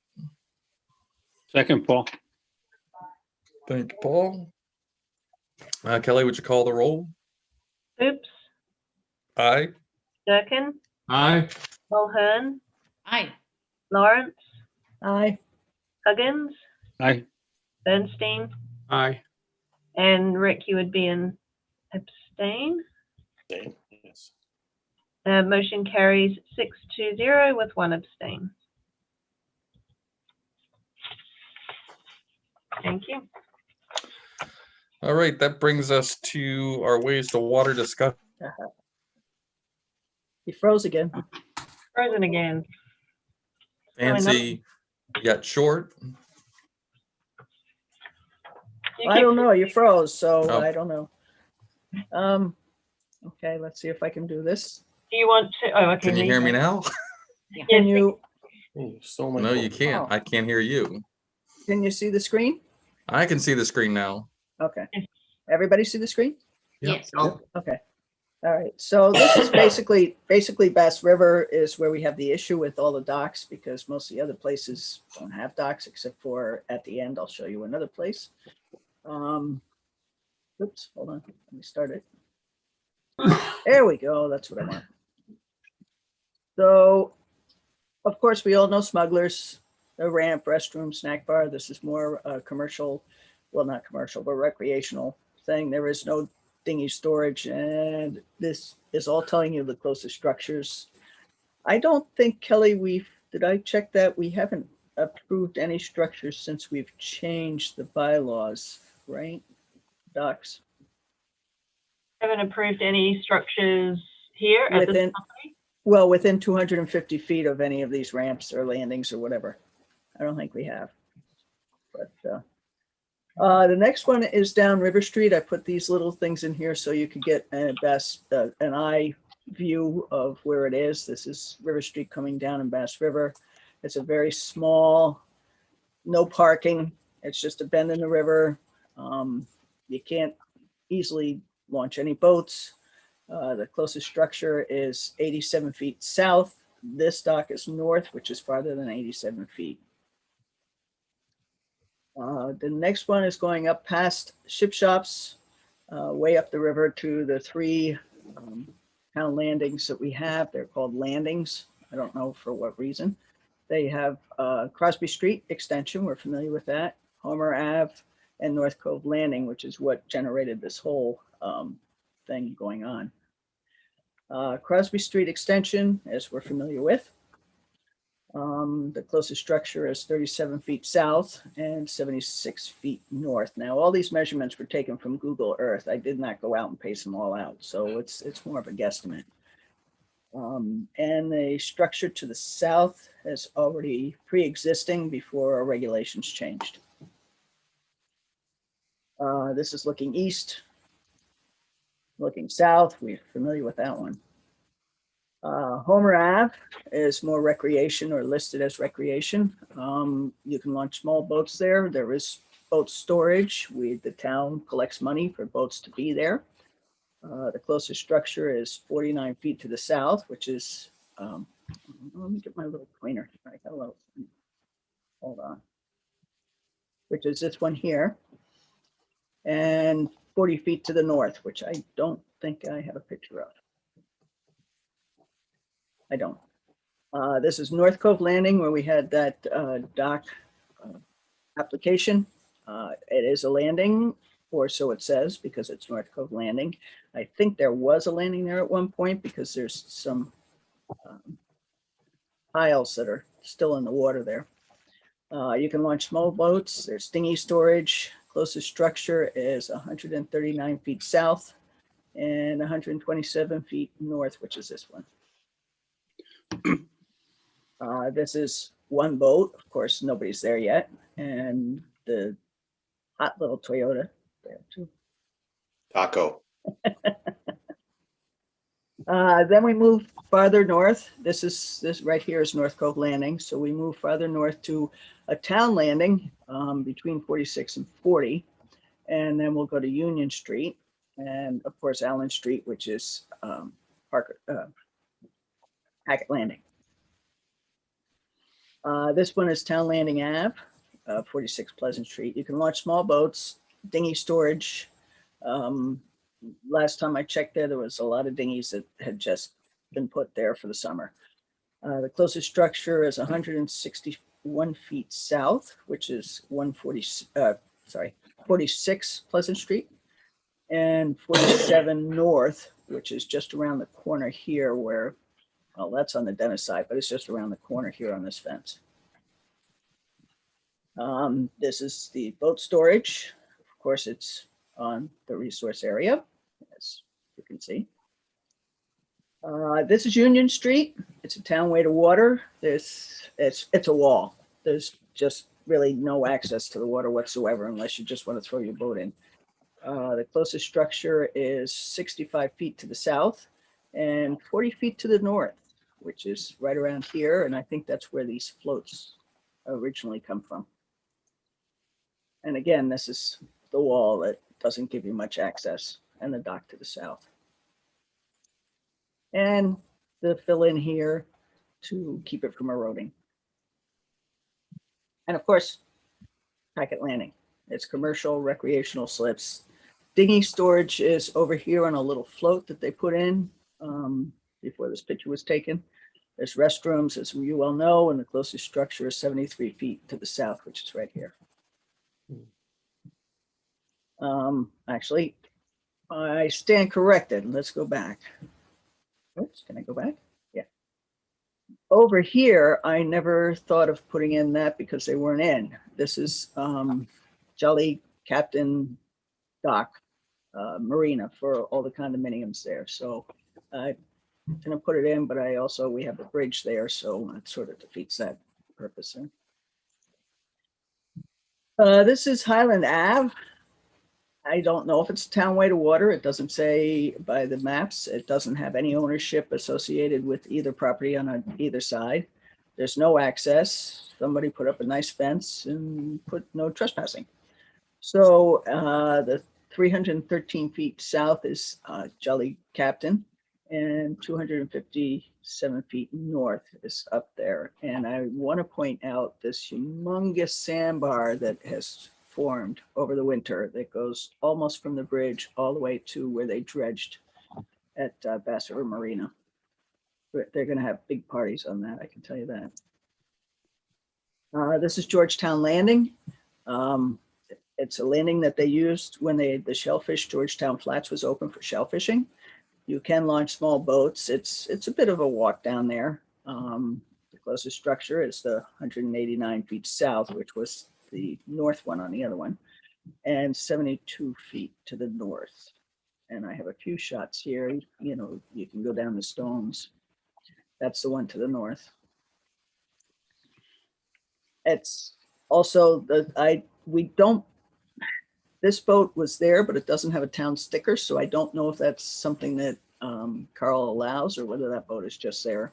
Second, Paul. Thank you, Paul. Kelly, would you call the roll? Oops. Aye. Durkin? Aye. Mulhern? Aye. Lawrence? Aye. Huggins? Aye. Bernstein? Aye. And Rick, you would be an abstain? Yes. Motion carries 6-0 with 1 abstain. Thank you. All right, that brings us to our ways to water discussion. He froze again. Frozen again. Fancy yet short. I don't know, you froze, so Oh. I don't know. Okay, let's see if I can do this. Do you want to? Oh, okay. Can you hear me now? Can you, You stole my No, you phone. can't. Oh. I can't hear you. can you see the screen? I can see the screen now. Okay. Everybody see the screen? Yes. Okay. All right. So this is basically Bass River is where we have the issue with all the docks because most of the other places don't have docks except for at the end. I'll show you another place. Oops, hold on. Let me start it. There we go. That's what I want. So, of course, we all know smugglers, a ramp, restroom, snack bar. This is more commercial, well, not commercial, but recreational thing. There is no dinghy storage, and this is all telling you the closest structures. I don't think, Kelly, did I check that? We haven't approved any structures since we've changed the bylaws, right? Docks. Haven't approved any structures here at this Within, property? well, within 250 feet of any of these ramps or landings or whatever. I don't think we have. But The next one is down River Street. I put these little things in here so you could get an eye view of where it is. This is River Street coming down in Bass River. It's a very small, no parking. It's just a bend in the river. You can't easily launch any boats. The closest structure is 87 feet south. This dock is north, which is farther than 87 feet. The next one is going up past ship shops, way up the river to the three town landings that we have. They're called landings. I don't know for what reason. They have Crosby Street Extension. We're familiar with that. Homer Ave and North Cove Landing, which is what generated this whole thing going on. Crosby Street Extension, as we're familiar with. The closest structure is 37 feet south and 76 feet north. Now, all these measurements were taken from Google Earth. I did not go out and pace them all out, so it's more of a guesstimate. And the structure to the south is already pre-existing before our regulations changed. This is looking east, looking south. We're familiar with that one. Homer Ave is more recreation or listed as recreation. You can launch small boats there. There is boat storage. The town collects money for boats to be there. The closest structure is 49 feet to the south, which is, let me get my little pointer. I got a little, hold on. Which is this one here. And 40 feet to the north, which I don't think I have a picture of. I don't. This is North Cove Landing where we had that dock application. It is a landing, or so it says, because it's North Cove Landing. I think there was a landing there at one point because there's some piles that are still in the water there. You can launch small boats. There's dinghy storage. Closest structure is 139 feet south and 127 feet north, which is this one. This is one boat. Of course, nobody's there yet. And the hot little Toyota there too. Taco. Then we move farther north. This right here is North Cove Landing. So we move farther north to a town landing between 46 and 40. And then we'll go to Union Street. And of course, Allen Street, which is Hackett Landing. This one is Town Landing Ave, 46 Pleasant Street. You can launch small boats, dinghy storage. Last time I checked there was a lot of dinghies that had just been put there for the summer. The closest structure is 161 feet south, which is 46 Pleasant Street, and 47 north, which is just around the corner here where, well, that's on the Dennis side, but it's just around the corner here on this fence. This is the boat storage. Of course, it's on the resource area, as you can see. This is Union Street. It's a town way to water. It's a wall. There's just really no access to the water whatsoever unless you just want to throw your boat in. The closest structure is 65 feet to the south and 40 feet to the north, which is right around here. And I think that's where these floats originally come from. And again, this is the wall that doesn't give you much access, and the dock to the south. And the fill in here to keep it from eroding. And of course, Hackett Landing. It's commercial recreational slips. Dinghy storage is over here on a little float that they put in before this picture was taken. There's restrooms, as you well know, and the closest structure is 73 feet to the south, which is right here. Actually, I stand corrected. Let's go back. Oops, can I go back? Yeah. Over here, I never thought of putting in that because they weren't in. This is Jolly Captain Dock Marina for all the condominiums there. So I'm gonna put it in, but we have a bridge there, so it sort of defeats that purpose there. This is Highland Ave. I don't know if it's a townway to water. It doesn't say by the maps. It doesn't have any ownership associated with either property on either side. There's no access. Somebody put up a nice fence and put no trespassing. So the 313 feet south is Jolly Captain, and 257 feet north is up there. And I want to point out this humongous sandbar that has formed over the winter that goes almost from the bridge all the way to where they dredged at Bass River Marina. They're going to have big parties on that, I can tell you that. This is Georgetown Landing. It's a landing that they used when the shellfish Georgetown Flats was open for shellfishing. You can launch small boats. It's a bit of a walk down there. The closest structure is the 189 feet south, which was the north one on the other one, and 72 feet to the north. And I have a few shots here. You know, you can go down the stones. That's the one to the north. It's also this boat was there, but it doesn't have a town sticker. So I don't know if that's something that Carl allows or whether that boat is just there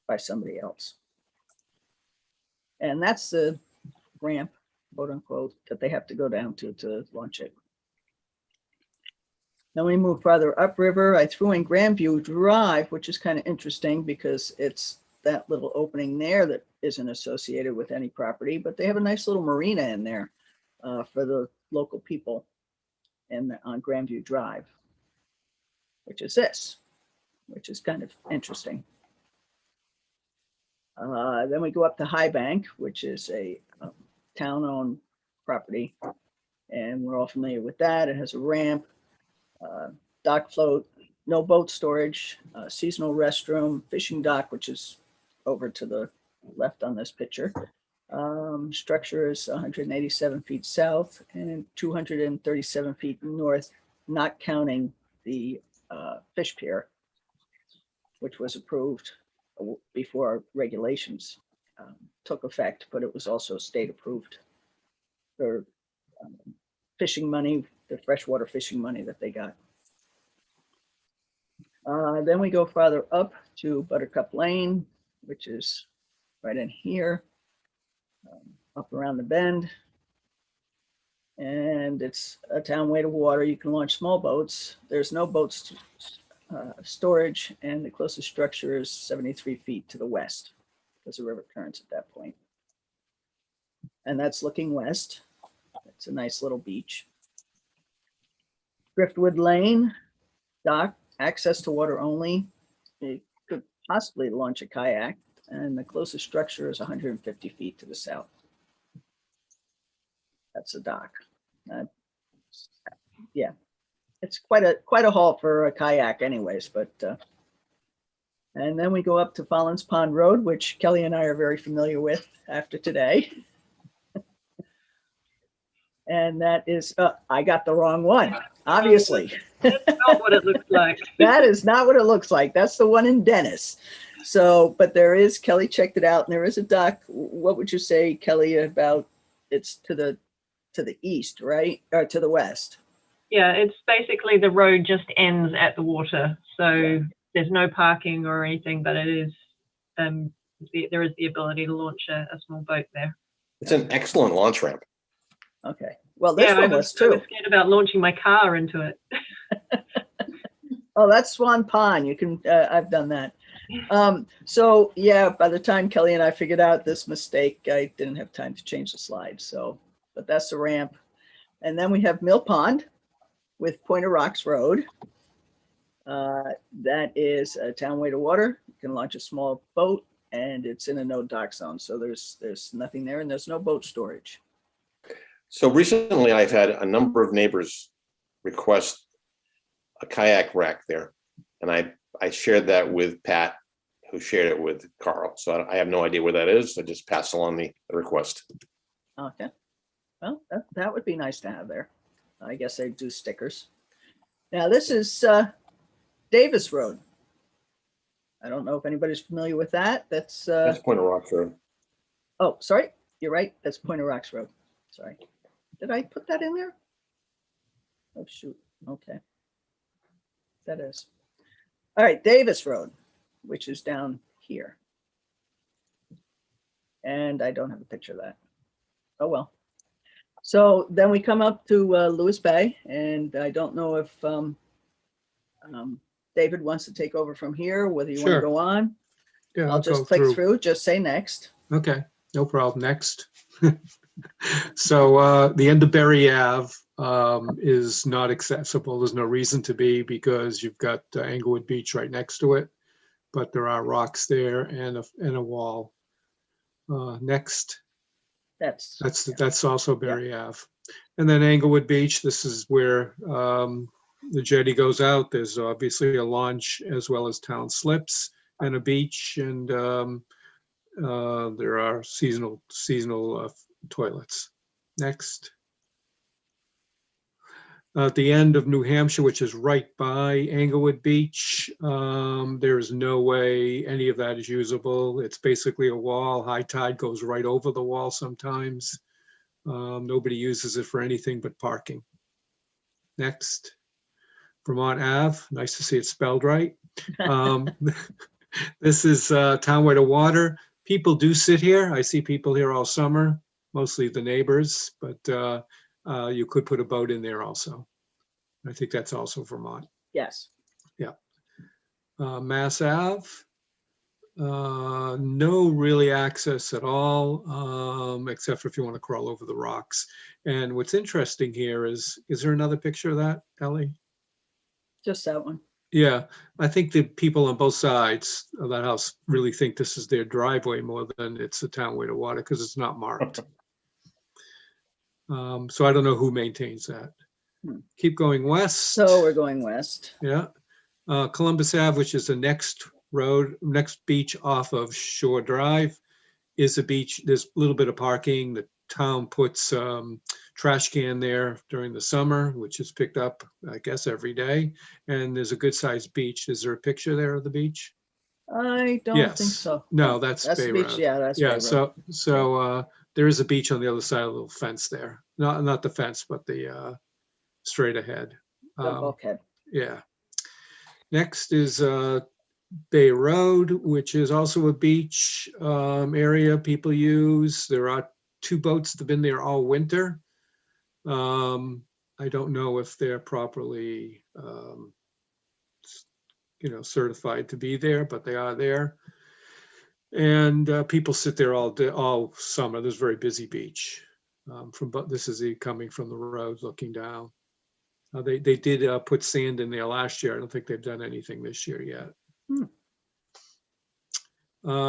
by somebody else. And that's the ramp, quote unquote, that they have to go down to launch it. Then we move farther upriver. I threw in Grandview Drive, which is kind of interesting because it's that little opening there that isn't associated with any property, but they have a nice little marina in there for the local people and on Grandview Drive, which is this, which is kind of interesting. Then we go up to High Bank, which is a town-owned property, and we're all familiar with that. It has a ramp, dock float, no boat storage, seasonal restroom, fishing dock, which is over to the left on this picture. Structure is 187 feet south and 237 feet north, not counting the fish pier, which was approved before regulations took effect, but it was also state approved for fishing money, the freshwater fishing money that they got. Then we go farther up to Buttercup Lane, which is right in here, up around the bend. And it's a townway to water. You can launch small boats. There's no boats storage, and the closest structure is 73 feet to the west because the river currents at that point. And that's looking west. It's a nice little beach. Driftwood Lane, dock, access to water only. You could possibly launch a kayak, and the closest structure is 150 feet to the south. That's a dock. Yeah, it's quite a haul for a kayak anyways, but and then we go up to Follins Pond Road, which Kelly and I are very familiar with after today. And that is, I got the wrong one, obviously. That's not what it looks like. That is not what it looks like. That's the one in Dennis. So, but there is, Kelly checked it out, and there is a dock. What would you say, Kelly, about it's to the east, right? Or to the west? Yeah, it's basically the road just ends at the water. So there's no parking or anything, but it is, there is the ability to launch a small boat there. It's an excellent launch ramp. Okay. Well, this one was too. I was scared about launching my car into it. Oh, that's Swan Pond. You can, I've done that. So yeah, by the time Kelly and I figured out this mistake, I didn't have time to change the slide. So, but that's the ramp. And then we have Mill Pond with Pointer Rocks Road. That is a townway to water. You can launch a small boat, and it's in a no dock zone. So there's nothing there, and there's no boat storage. So recently I've had a number of neighbors request a kayak rack there. And I shared that with Pat, who shared it with Carl. So I have no idea where that is. I just pass along the request. Okay. Well, that would be nice to have there. I guess they do stickers. Now this is Davis Road. I don't know if anybody's familiar with that. That's Pointer Rocks Road. Oh, sorry. you're right. That's Pointer Rocks Road. Sorry. Did I put that in there? Oh, shoot. Okay. That is. All right, Davis Road, which is down here. And I don't have a picture of that. Oh, well. So then we come up to Lewis Bay, and I don't know if David wants to take over from here, whether you want to Sure. go on. Yeah, I'll just click through, just say next. Okay, no problem. Next. So the end of Berry Ave is not accessible. There's no reason to be because you've got Englewood Beach right next to it, but there are rocks there and a wall. Next. That's also Berry Ave. And then Englewood Beach, this is where the jetty goes out. There's obviously a launch as well as town slips and a beach, and there are seasonal toilets. Next. At the end of New Hampshire, which is right by Englewood Beach, there is no way any of that is usable. It's basically a wall. High tide goes right over the wall sometimes. Nobody uses it for anything but parking. Next. Vermont Ave, nice to see it spelled right. This is Townway to Water. People do sit here. I see people here all summer, mostly the neighbors, but you could put a boat in there also. I think that's also Vermont. Yes. Yeah. Mass Ave, no really access at all, except for if you want to crawl over the rocks. And what's interesting here is there another picture of that, Ellie? Just that one. Yeah, I think the people on both sides of that house really think this is their driveway more than it's a Townway to Water because it's not marked. So I don't know who maintains that. Keep going west. So we're going west. Yeah. Columbus Ave, which is the next beach off of Shore Drive, is a beach. There's a little bit of parking. The town puts trash can there during the summer, which is picked up, I guess, every day. And there's a good sized beach. Is there a picture there of the beach? I don't think so. No, that's Bay the beach. Road. Yeah, that's Bay Road. So there is a beach on the other side of the little fence there. Not the fence, but the straight ahead. Okay. Yeah. Next is Bay Road, which is also a beach area people use. There are 2 boats that have been there all winter. I don't know if they're properly, certified to be there, but they are there. And people sit there all summer. There's a very busy beach. This is coming from the road looking down. They did put sand in there last year. I don't think they've done anything this year yet.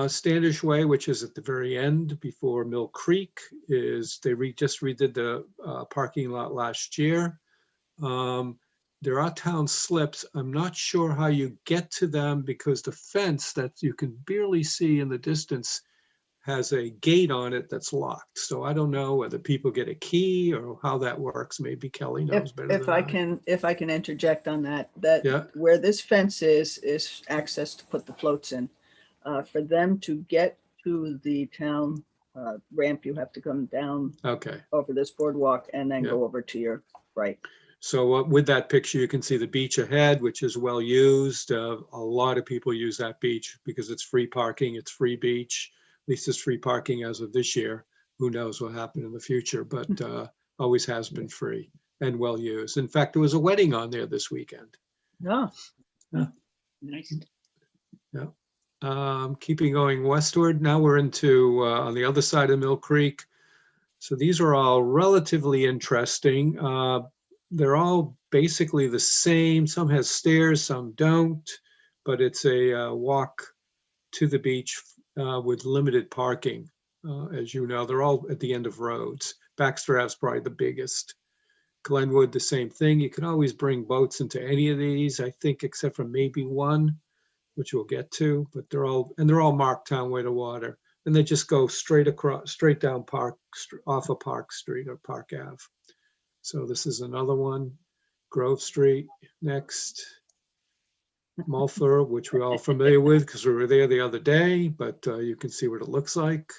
Standish Way, which is at the very end before Mill Creek, is just redid the parking lot last year. There are town slips. I'm not sure how you get to them because the fence that you can barely see in the distance has a gate on it that's locked. So I don't know whether people get a key or how that works. Maybe Kelly knows better than I. If I can interject on that, Yeah. where this fence is access to put the floats in. For them to get to the town ramp, you have to come down over this boardwalk and then go over to your right. So with that picture, you can see the beach ahead, which is well used. A lot of people use that beach because it's free parking, it's free beach. At least it's free parking as of this year. Who knows what happened in the future, but always has been free and well used. In fact, there was a wedding on there this weekend. Oh, yeah. Nice. Yeah. Keeping going westward, now we're into on the other side of Mill Creek. So these are all relatively interesting. They're all basically the same. Some has stairs, some don't, but it's a walk to the beach with limited parking. As you know, they're all at the end of roads. Baxter Ave's probably the biggest. Glenwood, the same thing. You can always bring boats into any of these, I think, except for maybe one, which we'll get to, but they're all marked Townway to Water. And they just go straight down off of Park Street or Park Ave. So this is another one. Grove Street next. Mulfer, which we're all familiar with because we were there the other day, but you can see what it looks like.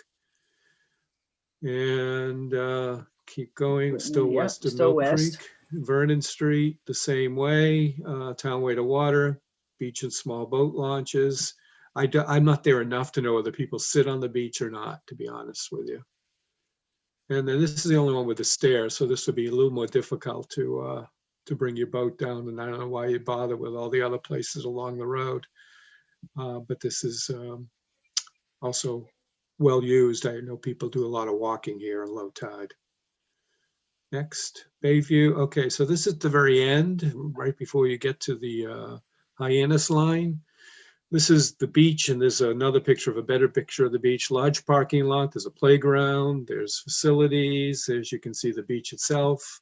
And keep going, still Yeah, west of still Mill west. Creek. Vernon Street, the same way, Townway to Water, beach and small boat launches. I'm not there enough to know whether people sit on the beach or not, to be honest with you. And then this is the only one with the stairs, so this would be a little more difficult to bring your boat down, and I don't know why you bother with all the other places along the road. But this is also well used. I know people do a lot of walking here in low tide. Next, Bayview. Okay, so this is the very end, right before you get to the Hyannis line. This is the beach, and there's another picture of a better picture of the beach. Large parking lot, there's a playground, there's facilities. As you can see, the beach itself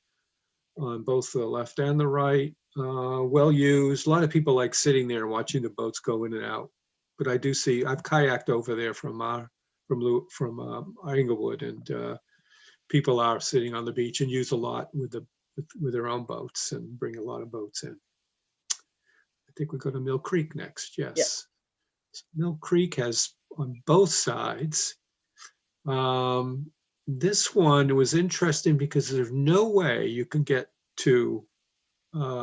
on both the left and the right. Well used. A lot of people like sitting there and watching the boats go in and out. But I do see, I've kayaked over there from Inglewood, and people are sitting on the beach and use a lot with their own boats and bring a lot of boats in. I think we go to Mill Creek next. Yes. Yeah. So Mill Creek has on both sides. This one was interesting because there's no way you can get to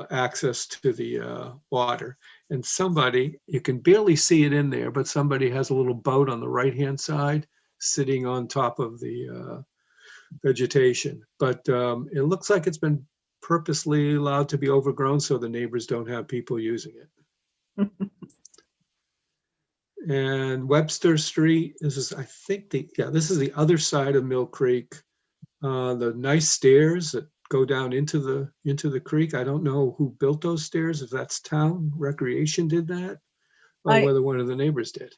access to the water. And somebody, you can barely see it in there, but somebody has a little boat on the right-hand side sitting on top of the vegetation. But it looks like it's been purposely allowed to be overgrown so the neighbors don't have people using it. And Webster Street, this is, I think this is the other side of Mill Creek. The nice stairs that go down into the creek. I don't know who built those stairs, if that's town recreation did that, or whether one of the neighbors did.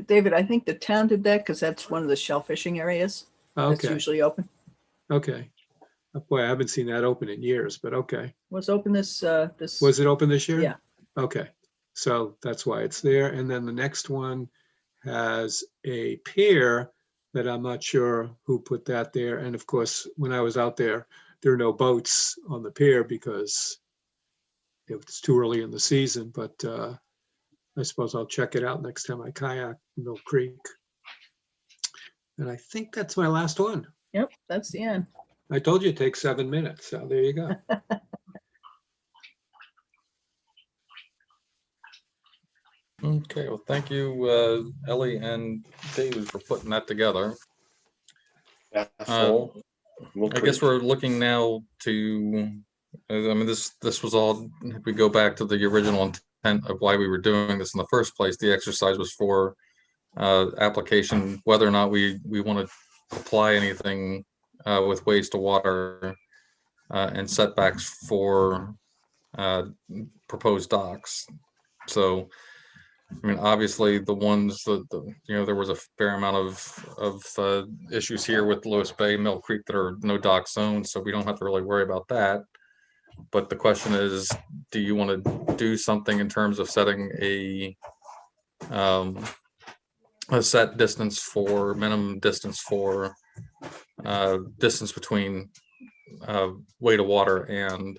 David, I think the town did that because that's one of the shell fishing areas. That's Okay. usually open. Okay. Boy, I haven't seen that open in years, but okay. Was open this. Was it open this year? Yeah. Okay. So that's why it's there. And then the next one has a pier that I'm not sure who put that there. And of course, when I was out there, there are no boats on the pier because it's too early in the season, but I suppose I'll check it out next time I kayak Mill Creek. And I think that's my last one. Yep, that's the end. I told you it takes 7 minutes, so there you go. Okay, well, thank you, Ellie and David, for putting that together. Full. I guess we're looking now to, I mean, this was all, if we go back to the original intent of why we were doing this in the first place, the exercise was for application, whether or not we want to apply anything with waste to water and setbacks for proposed docks. So, I mean, obviously the ones that, there was a fair amount of issues here with Lewis Bay, Mill Creek that are no dock zones, so we don't have to really worry about that. But the question is, do you want to do something in terms of setting a set distance for minimum distance for distance between way to water and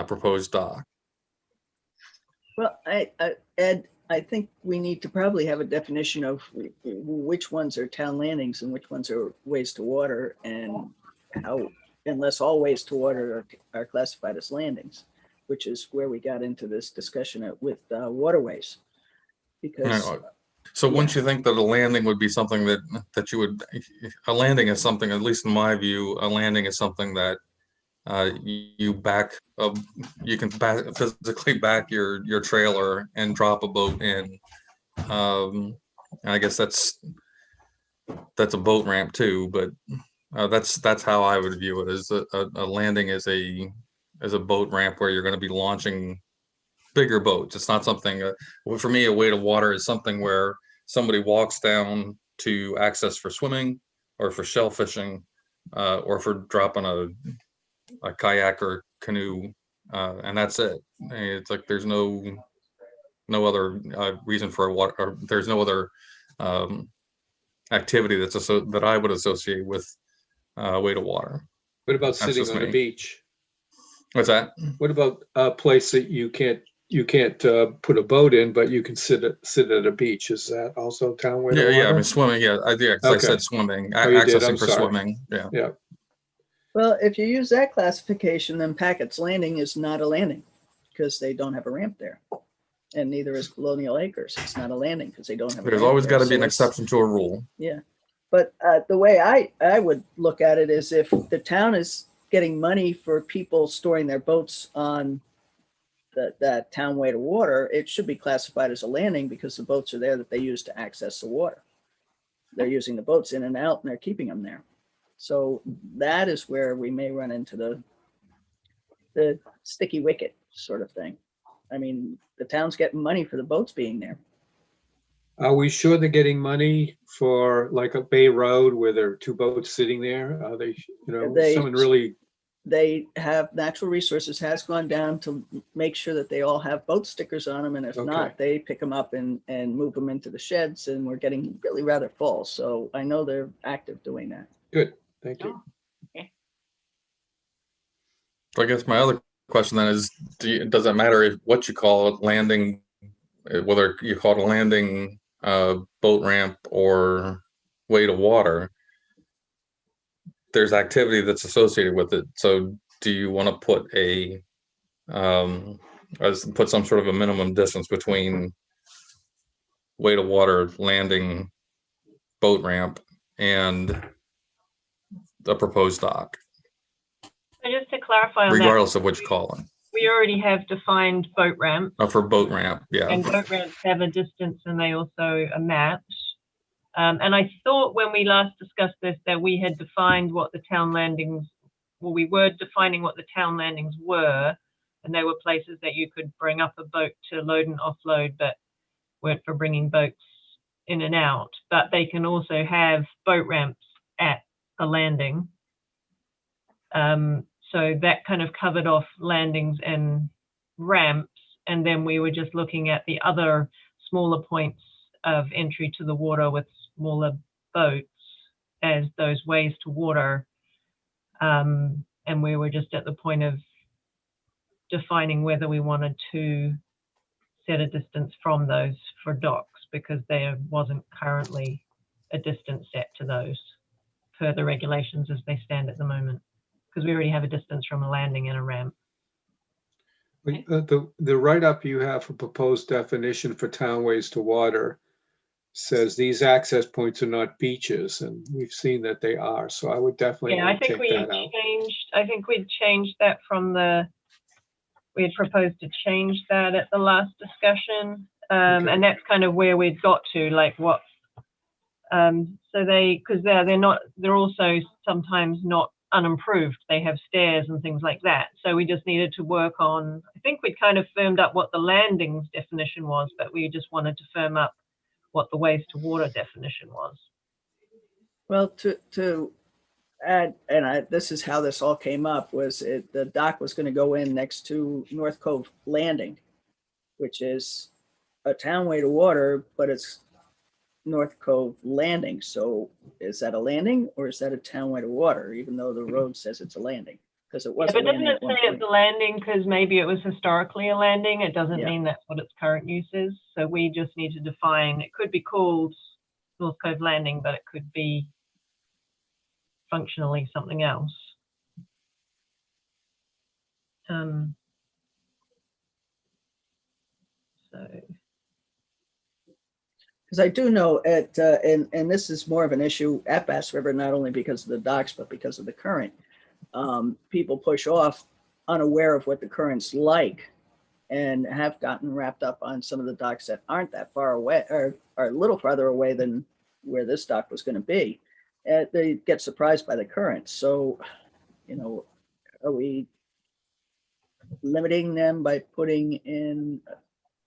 proposed dock? Well, Ed, I think we need to probably have a definition of which ones are town landings and which ones are ways to water, and how, unless all ways to water are classified as landings, which is where we got into this discussion with waterways. Because so wouldn't you think that a landing would be something that you would, a landing is something, at least in my view, a landing is something that you can physically back your trailer and drop a boat in. And I guess that's a boat ramp too, but that's how I would view it, as a landing is a boat ramp where you're going to be launching bigger boats. It's not something, for me, a way to water is something where somebody walks down to access for swimming or for shell fishing or for dropping a kayak or canoe, and that's it. It's like there's no other reason for a water, or there's no other activity that I would associate with way to water. What about sitting on a beach? What's that? What about a place that you can't you can't put a boat in, but you can sit at a beach. Is that also townway to Yeah, yeah, I water? mean, swimming, yeah, I 'cause I Okay. said swimming, Oh, you did, accessing I'm for sorry. swimming, yeah. Yeah, Well, if you use that classification, then Packett's Landing is not a landing because they don't have a ramp there. And neither is Colonial Acres. It's not a landing because they don't have a There's ramp always there. got to be So an it's- exception to a rule. Yeah. But the way I would look at it is if the town is getting money for people storing their boats on that town way to water, it should be classified as a landing because the boats are there that they use to access the water. They're using the boats in and out and they're keeping them there. So that is where we may run into the sticky wicket sort of thing. I mean, the town's getting money for the boats being there. are we sure they're getting money for like a Bay Road where there are two boats sitting there? Are they, someone really? They have, Natural Resources has gone down to make sure that they all have boat stickers on them. And if Okay. not, they pick them up and move them into the sheds, and we're getting really rather full. So I know they're active doing that. Good, thank you. So I guess my other question then is, does it matter what you call it, landing, whether you call it a landing, boat ramp, or way to water? There's activity that's associated with it. So do you want to put put some sort of a minimum distance between way to water, landing, boat ramp, and the proposed dock, So just to clarify on regardless that, of what you call it? we already have defined boat ramp, For boat ramp, yeah. and boat ramps have a distance and they also are mapped. And I thought when we last discussed this that we had defined what the town landings, well, we were defining what the town landings were, and they were places that you could bring up a boat to load and offload, but weren't for bringing boats in and out. But they can also have boat ramps at a landing. So that kind of covered off landings and ramps. And then we were just looking at the other smaller points of entry to the water with smaller boats as those ways to water. And we were just at the point of defining whether we wanted to set a distance from those for docks, because there wasn't currently a distance set to those per the regulations as they stand at the moment, because we already have a distance from a landing and a ramp. The write-up you have for proposed definition for townways to water says these access points are not beaches, and we've seen that they are. So I would definitely Yeah, I think we take that out. changed. I think we'd changed that from we had proposed to change that at the last discussion, Okay. and that's kind of where we'd got to, like what. So because they're also sometimes not unimproved. They have stairs and things like that. So we just needed to work on. I think we'd kind of firmed up what the landings definition was, but we just wanted to firm up what the ways to water definition was. Well, to add, and this is how this all came up, was the dock was going to go in next to North Cove Landing, which is a townway to water, but it's North Cove Landing. So is that a landing or is that a townway to water, even though the road says it's a landing? Because it was Yeah, a but doesn't landing it at one say point. it's a landing because maybe it was historically a landing? It doesn't Yeah. mean that's what its current use is. So we just need to define, it could be called North Cove Landing, but it could be functionally something else. So Because I do know and this is more of an issue at Bass River, not only because of the docks, but because of the current. People push off unaware of what the current's like and have gotten wrapped up on some of the docks that aren't that far away or are a little farther away than where this dock was going to be. They get surprised by the current. So, are we limiting them by putting in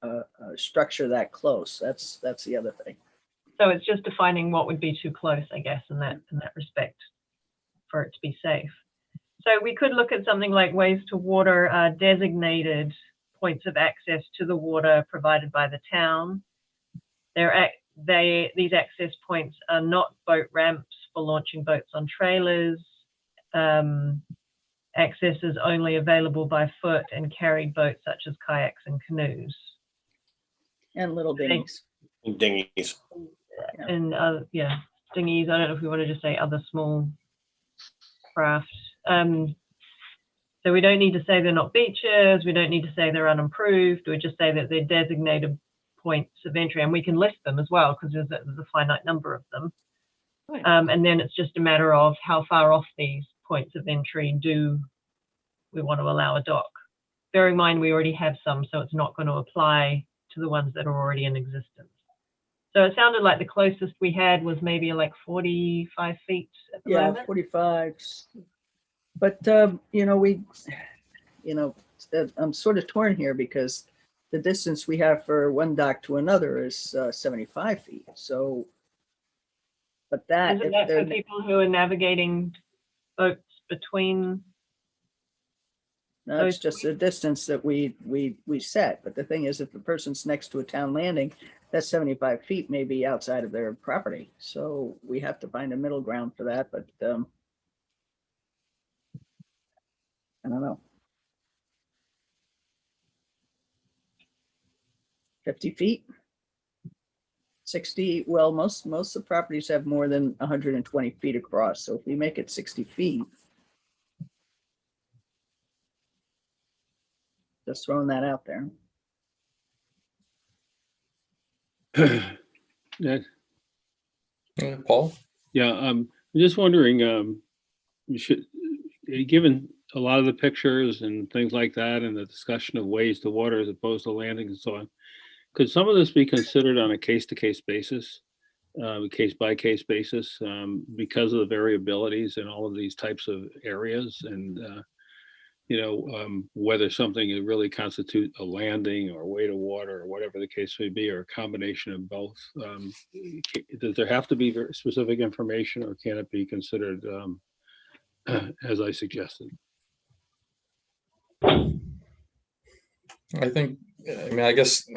a structure that close? That's the other thing. So it's just defining what would be too close, I guess, in that respect, for it to be safe. So we could look at something like ways to water are designated points of access to the water provided by the town. These access points are not boat ramps for launching boats on trailers. access is only available by foot and carried boats such as kayaks and canoes. And little dinghies. Dinghies. And yeah, dinghies. I don't know if we want to just say other small craft. So we don't need to say they're not beaches. We don't need to say they're unimproved. We just say that they're designated points of entry, and we can list them as well because there's a finite number of them. Right. And then it's just a matter of how far off these points of entry do we want to allow a dock. Bear in mind, we already have some, so it's not going to apply to the ones that are already in existence. So it sounded like the closest we had was maybe like 45 feet at the Yeah, moment. 45. But, I'm sort of torn here because the distance we have for one dock to another is 75 feet. So, but that, Isn't if that for they're, people who are navigating boats between? no, it's just a distance that we set. But the thing is, if the person's next to a town landing, that 75 feet may be outside of their property. So we have to find a middle ground for that, but I don't know. 50 feet? 60, well, most of the properties have more than 120 feet across. So if we make it 60 feet, just throwing that out there. Yeah, Paul? yeah, I'm just wondering, given a lot of the pictures and things like that and the discussion of ways to water as opposed to landing and so on, could some of this be considered on a case-to-case basis, case-by-case basis, because of the variabilities in all of these types of areas and, whether something would really constitute a landing or way to water or whatever the case may be, or a combination of both? Does there have to be very specific information, or can it be considered as I suggested? I guess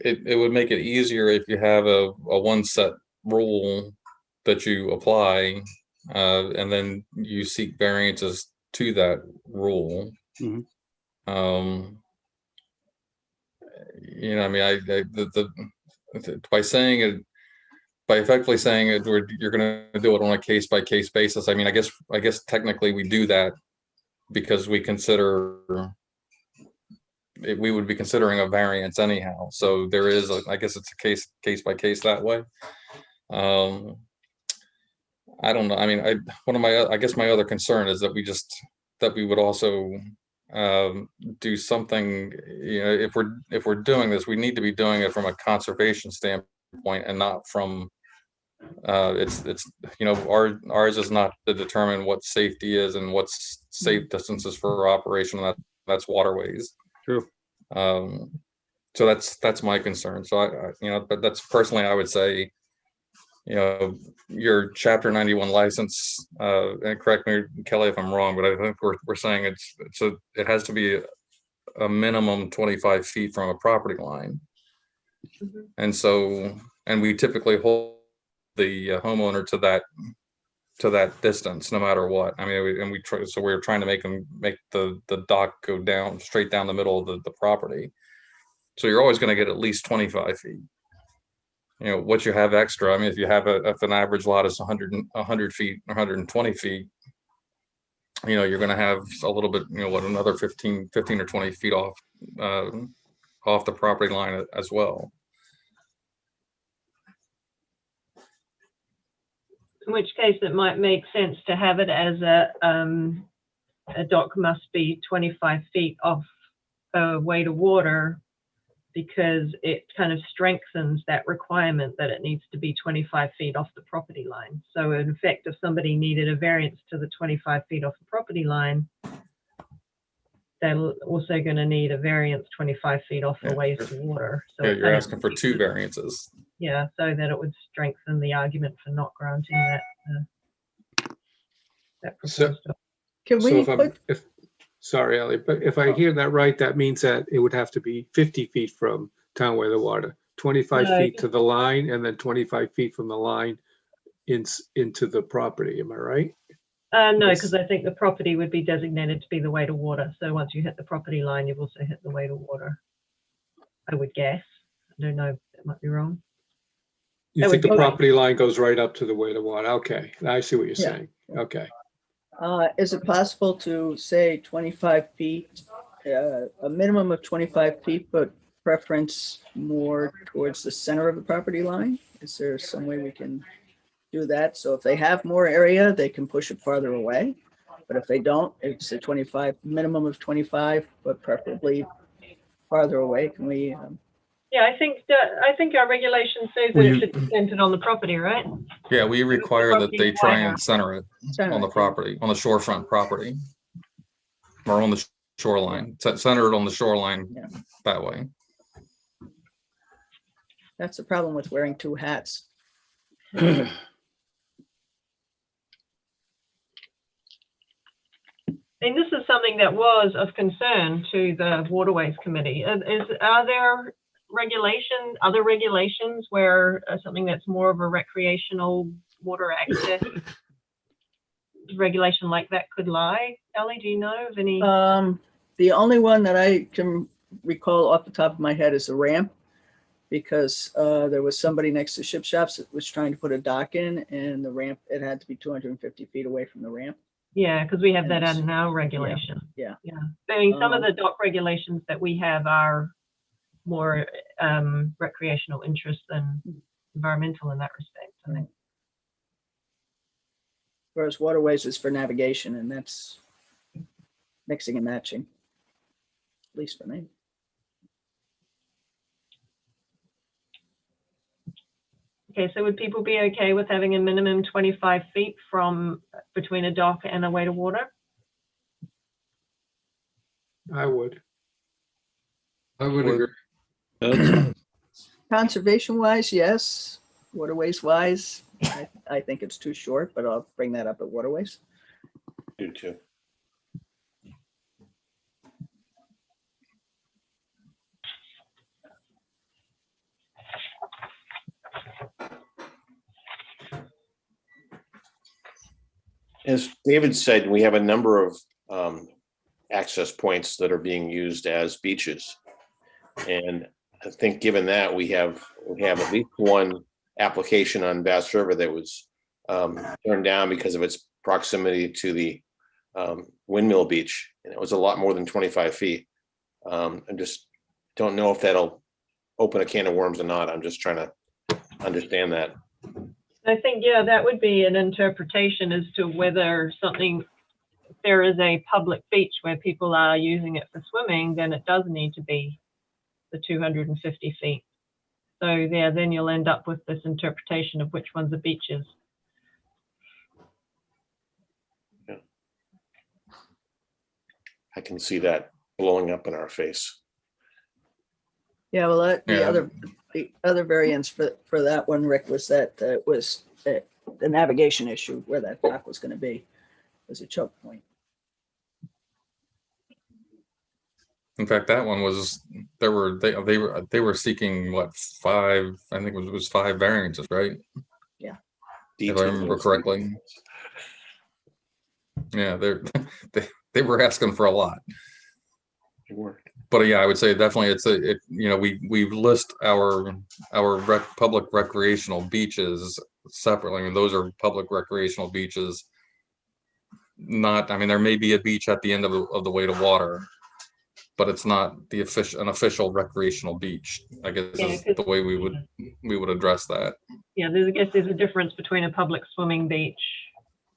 it would make it easier if you have a one set rule that you apply, and then you seek variances to that rule. Mhm. By effectively saying it, you're going to do it on a case by case basis. I guess technically we do that because we would be considering a variance anyhow. So there is, I guess it's a case by case that way. I don't know. I mean, I guess my other concern is that we would also do something, if we're doing this, we need to be doing it from a conservation standpoint and not from, ours is not to determine what safety is and what's safe distances for operation. That's waterways. True. So that's my concern. So but that's personally, I would say, your Chapter 91 license, and correct me, Kelly, if I'm wrong, but I think we're saying it has to be a minimum 25 feet from a property line. Mhm. And we typically hold the homeowner to that distance, no matter what. I mean, we're trying to make the dock go straight down the middle of the property. So you're always going to get at least 25 feet. What you have extra, I mean, if an average lot is 100 feet, 120 feet, you're going to have a little bit, another 15 or 20 feet off the property line as well. In which case it might make sense to have it as a dock must be 25 feet off a way to water, because it kind of strengthens that requirement that it needs to be 25 feet off the property line. So in effect, if somebody needed a variance to the 25 feet off the property line, they're also going to need a variance 25 feet off the ways to water. So yeah, you're asking for two variances. Yeah, so that it would strengthen the argument for not granting that proposed. Can we Sorry, Ellie, but if I hear that right, that means that it would have to be 50 feet from town way to water, 25 No. feet to the line, and then 25 feet from the line into the property. Am I right? No, because I think the property would be designated to be the way to water. So once you hit the property line, you've also hit the way to water. I would guess. I don't know. That might be wrong. You That think would the be- property line goes right up to the way to water? Okay, I see what you're Yeah. saying. Okay. Is it possible to say 25 feet, a minimum of 25 feet, but preference more towards the center of the property line? Is there some way we can do that? So if they have more area, they can push it farther away. But if they don't, it's a 25, minimum of 25, but preferably farther away. Can we, Yeah, I think our regulation says that Well, it you- should be centered on the property, right? Yeah, we require that they try and center it center on the it? property, on the shorefront property. Or on the shoreline, centered on the shoreline Yeah. that way. That's the problem with wearing two hats. And this is something that was of concern to the Waterways Committee. Are there other regulations where something that's more of a recreational water access regulation like that could lie? Ellie, do you know of any? The only one that I can recall off the top of my head is the ramp, because there was somebody next to Ship Shops that was trying to put a dock in, and the ramp, it had to be 250 feet away from the ramp. Yeah, because we have And that it's- in our regulation. yeah. Yeah. I mean, some of the dock regulations that we have are more recreational interest than environmental in that respect, I think. Whereas waterways is for navigation, and that's mixing and matching, at least for me. Okay, so would people be okay with having a minimum 25 feet from between a dock and a way to water? I would. I would agree. That's- Conservation wise, yes. Waterways wise, I think it's too short, but I'll bring that up at waterways. Do too. As David said, we have a number of access points that are being used as beaches. And I think given that, we have at least one application on Bass River that was turned down because of its proximity to the windmill beach. And it was a lot more than 25 feet. I just don't know if that'll open a can of worms or not. I'm just trying to understand that. I think, yeah, that would be an interpretation as to whether something, if there is a public beach where people are using it for swimming, then it does need to be the 250 feet. So yeah, then you'll end up with this interpretation of which ones are beaches. I can see that blowing up in our face. Yeah, well, Yeah. the other variance for that one, Rick, was that it was the navigation issue where that dock was going to be, was a choke point. In fact, that one was, they were seeking what, I think it was 5 variances, right? If I remember correctly. Yeah, they were asking for a lot. It worked. But yeah, I would say definitely we list our public recreational beaches separately. I mean, those are public recreational beaches. Not, I mean, there may be a beach at the end of the way to water, but it's not an official recreational beach, I guess is the way we would address that. Yeah, I guess there's a difference between a public swimming beach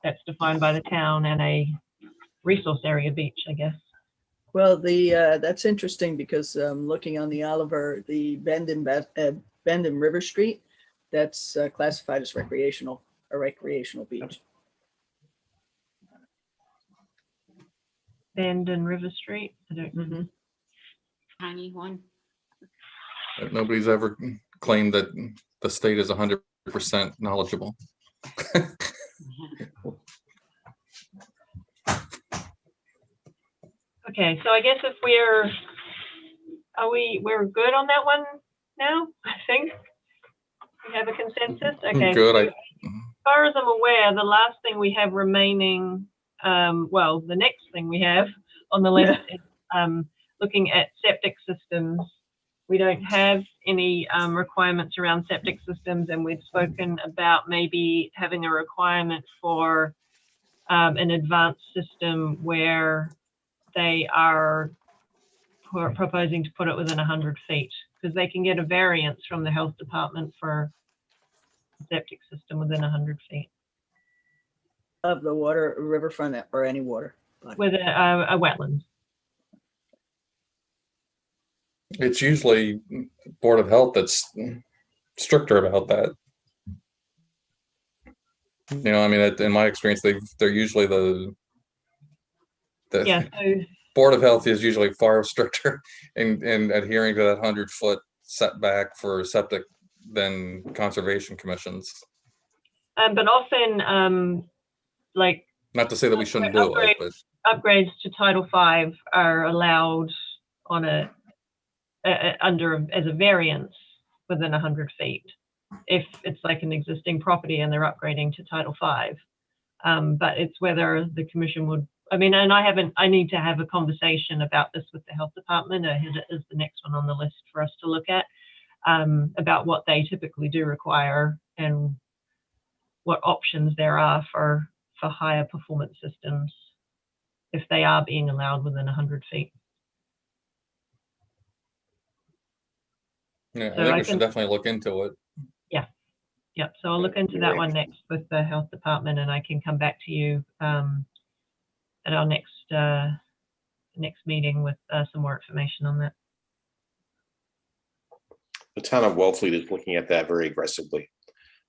that's defined by the town and a resource area beach, I guess. Well, that's interesting because looking on the Oliver, the Bend in River Street, that's classified as a recreational beach. Bend and River Street. I don't know. Mhm. Tiny one. Nobody's ever claimed that the state is 100% knowledgeable. Okay, so I guess if we're good on that one now, I think. We have a consensus? Okay. Good. far as I'm aware, the last thing we have remaining, well, the next thing we have on the list is looking at septic systems. We don't have any requirements around septic systems, and we've spoken about maybe having a requirement for an advanced system where they are proposing to put it within 100 feet, because they can get a variance from the health department for a septic system within 100 feet. Of the water, riverfront, or any water body. With a wetland. It's usually Board of Health that's stricter about that. You know, I mean, in my experience, they're usually the Yeah, so Board of Health is usually far stricter in adhering to that 100-foot setback for septic than conservation commissions. but often, like, Not to say that we shouldn't do it, but upgrades to Title V are allowed on as a variance within 100 feet if it's like an existing property and they're upgrading to Title V. But it's whether the commission would, I mean, and I need to have a conversation about this with the health department. It is the next one on the list for us to look at, about what they typically do require and what options there are for higher performance systems if they are being allowed within 100 feet. yeah, So I think I we should can- definitely look into it. Yep, so I'll look into that one next with the health department, and I can come back to you at our next meeting with some more information on that. The town of Wellfleet is looking at that very aggressively.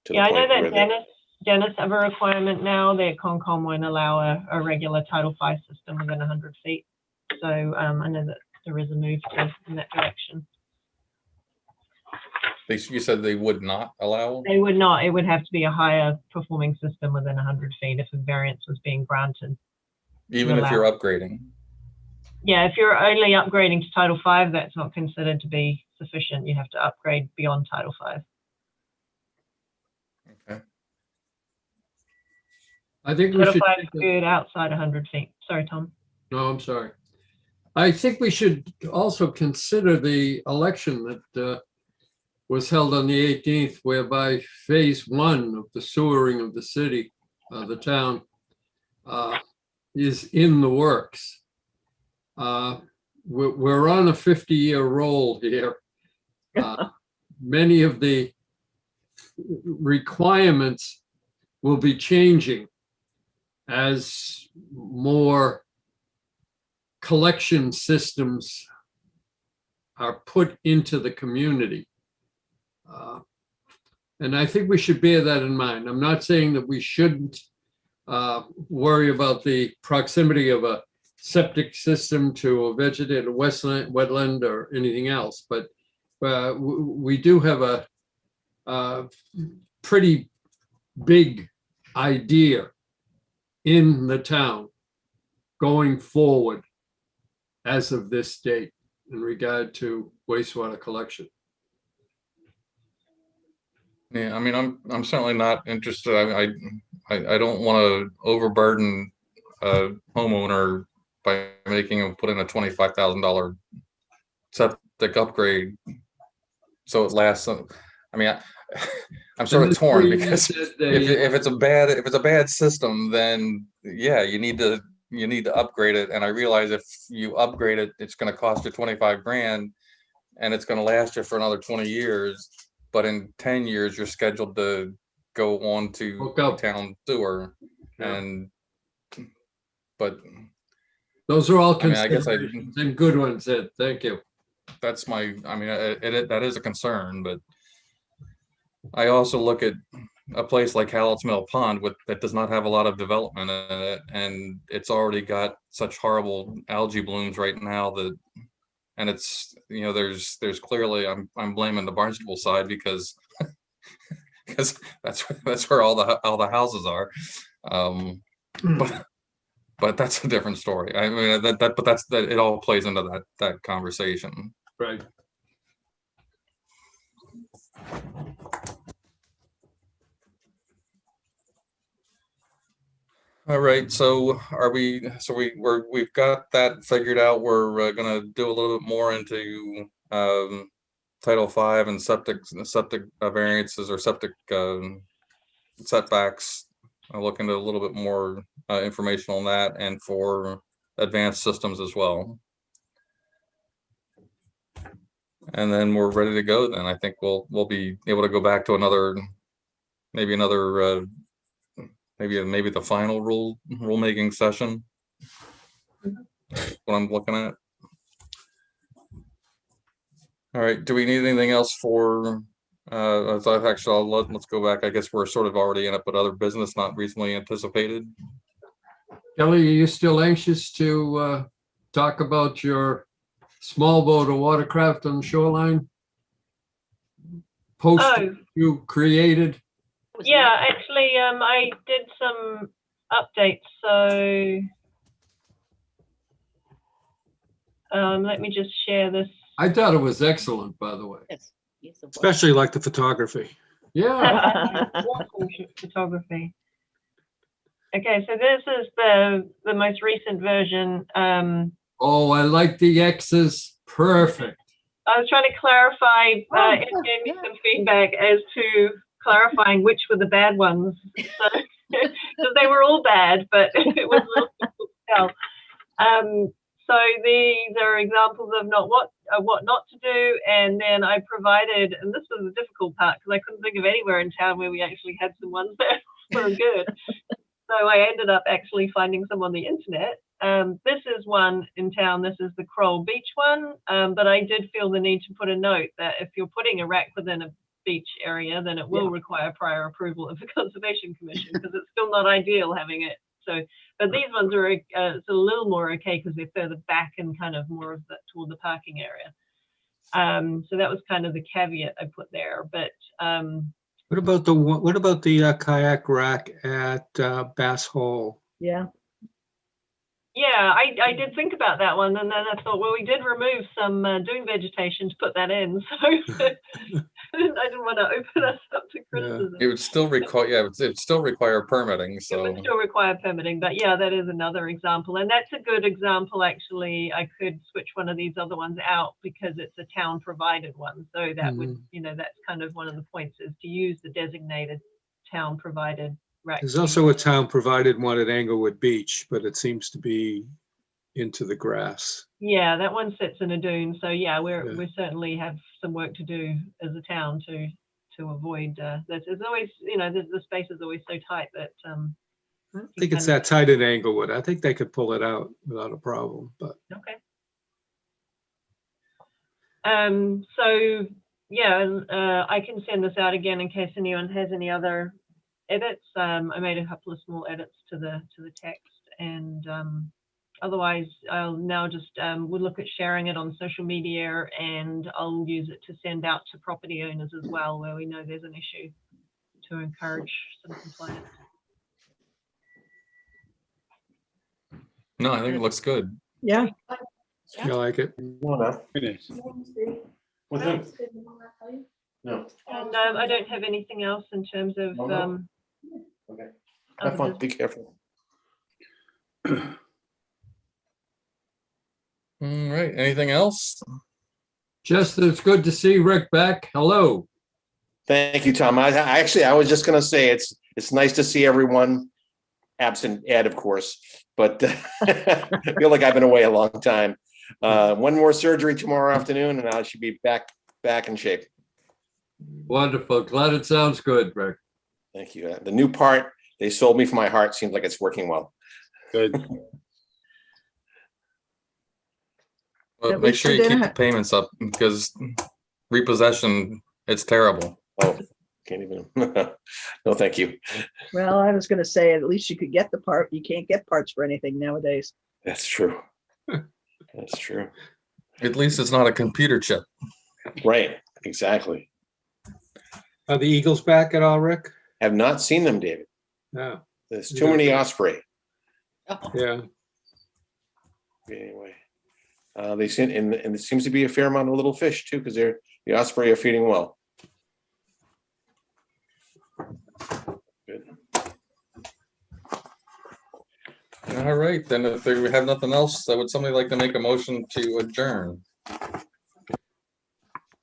To the Yeah, I know point where that Dennis have a requirement now that Concom won't allow a regular Title V system within 100 feet. So I know that there is a move in that direction. You said they would not allow? They would not. It would have to be a higher performing system within 100 feet if a variance was being granted. Even if you're upgrading? Yeah, if you're only upgrading to Title V, that's not considered to be sufficient. You have to upgrade beyond Title V. Okay. I think we Title should. V is good outside 100 feet. Sorry, Tom. No, I'm sorry. I think we should also consider the election that was held on the 18th, whereby phase 1 of the sewering of the city, the town, is in the works. We're on a 50-year roll here. Many of the requirements will be changing as more collection systems are put into the community. And I think we should bear that in mind. I'm not saying that we shouldn't worry about the proximity of a septic system to a vegetated wetland or anything else, but we do have a pretty big idea in the town going forward as of this date in regard to wastewater collection. Yeah, I mean, I'm certainly not interested. I don't want to overburden a homeowner by making him put in a $25,000 septic upgrade so it lasts. I mean, I'm sort of torn because if it's a bad system, then yeah, you need to upgrade it. And I realize if you upgrade it, it's going to cost you 25 grand, and it's going to last you for another 20 years. But in 10 years, you're scheduled to go on to town sewer, but those are all I mean, I guess considerations and good ones, Ed. Thank you. That's my, I mean, that is a concern, but I also look at a place like Hallett's Mill Pond that does not have a lot of development in it, and it's already got such horrible algae blooms right now that, and it's, you know, there's clearly, I'm blaming the Barnstable side because that's where all the houses are, but that's a different story. I mean, but it all plays into that conversation. Right. All right, so we've got that figured out. We're gonna do a little bit more into Title V and septic variances or septic setbacks. I'll look into a little bit more information on that, and for advanced systems as well. And then we're ready to go. Then I think we'll be able to go back to maybe the final rulemaking session. What I'm looking at. All right. Do we need anything else for? Let's go back. I guess we're sort of already in it, but other business not recently anticipated. Kelly, are you still anxious to talk about your small boat or watercraft on the shoreline? Post you created? Yeah, actually, I did some updates. So let me just share this. I thought it was excellent, by the way. Especially like the photography. Yeah. Photography. Okay, so this is the most recent version. Oh, I like the X's. Perfect. I was trying to clarify. It gave me some feedback as to clarifying which were the bad ones. So, because they were all bad, but it was a little difficult to tell. So these are examples of what not to do, and then I provided, and this was the difficult part because I couldn't think of anywhere in town where we actually had some ones that were good. So I ended up actually finding some on the internet. This is one in town. This is the Kroll Beach one, but I did feel the need to put a note that if you're putting a rack within a beach area, then it will require prior approval of the Conservation Commission because it's still not ideal having it. So, but these ones are it's a little more okay because they're further back and kind of more of the toward the parking area. So that was kind of the caveat I put there. But what about the kayak rack at Bass Hole? Yeah. Yeah, I did think about that one, and then I thought, well, we did remove some dune vegetation to put that in, so I didn't want to open us up to criticism. It would still require, it would still require permitting. So it would still require permitting, but yeah, that is another example, and that's a good example. Actually, I could switch one of these other ones out because it's a town-provided one, so that would, that's kind of one of the points is to use the designated town-provided. Right. There's also a town-provided one at Englewood Beach, but it seems to be into the grass. Yeah, that one sits in a dune. So yeah, we certainly have some work to do as a town to avoid this. It's always, the space is always so tight that. I don't think it's that tight at Englewood. I think they could pull it out without a problem. But okay. So yeah, I can send this out again in case anyone has any other edits. I made a couple of small edits to the text, and otherwise I'll now just we'll look at sharing it on social media, and I'll use it to send out to property owners as well where we know there's an issue to encourage some compliance. No, I think it looks good. Yeah. I like it. Finish. With him? No. And I don't have anything else in terms of Okay. Have fun. Be careful. All right. Anything else? Just it's good to see Rick back. Hello. Thank you, Tom. I was just going to say it's nice to see everyone, absent Ed, of course, but I feel like I've been away a long time. One more surgery tomorrow afternoon, and I should be back in shape. Wonderful. Glad it sounds good, Rick. Thank you. The new part they sold me for my heart seems like it's working well. Good. But make sure you keep the payments up because repossession, it's terrible. Oh, can't even. No, thank you. Well, I was going to say at least you could get the part. You can't get parts for anything nowadays. That's true. That's true. At least it's not a computer chip. Right. Exactly. Are the Eagles back at all, Rick? Have not seen them, David. No. There's too many osprey. Yeah. Anyway, they seem, and it seems to be a fair amount of little fish too, because the osprey are feeding well. Good. All right, then if we have nothing else, would somebody like to make a motion to adjourn?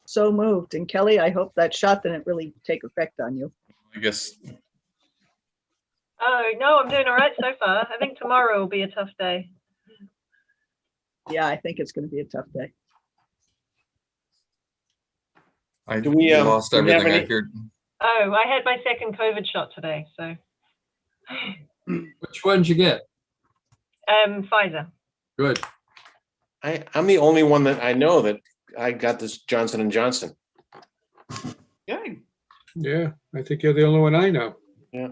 So moved. And Kelly, I hope that shot didn't really take effect on you. I guess, Oh, no, I'm doing all right so far. I think tomorrow will be a tough day. Yeah, I think it's going to be a tough day. I Do we, lost do we have everything I any- heard. Oh, I had my second COVID shot today, so. Which one'd you get? Pfizer. Good. I'm the only one that I know that I got this Johnson and Johnson. Good. Yeah, I think you're the only one I know. Yeah.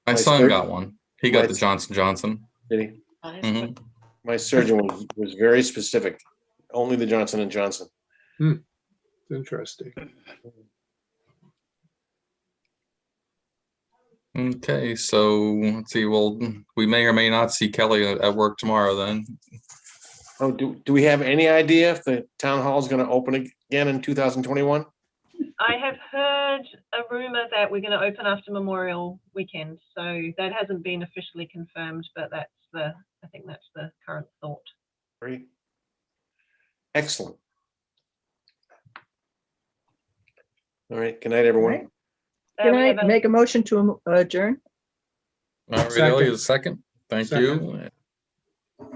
My My son sur- got one. He got my- the Johnson Johnson. Did he? Oh, that's Mhm. good. My surgeon was very specific. Only the Johnson and Johnson. Interesting. Okay, so let's see, well, we may or may not see Kelly at work tomorrow then. Oh, do we have any idea if the town hall is going to open again in 2021? I have heard a rumor that we're going to open after Memorial Weekend, so that hasn't been officially confirmed, but I think that's the current thought. Great. Excellent. All right. Good night, everyone. Right. Can We I have a- make a motion to adjourn? All right, Second. Elliot, a second. Thank you.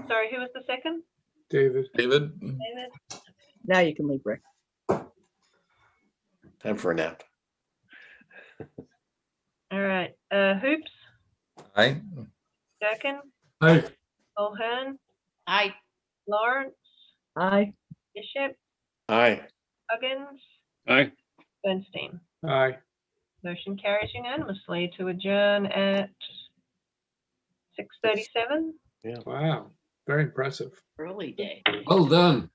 Sorry, who was the second? David, David? David? Now you can leave, Rick. Time for a nap. All right. Hoops, Aye. Durkin, Hi. Mulhern, Aye. Lawrence, Aye. Bishop, Aye. Huggins, Aye. Bernstein. aye. Motion carries unanimously to adjourn at 6:37. Wow, very impressive. Early day. Well done.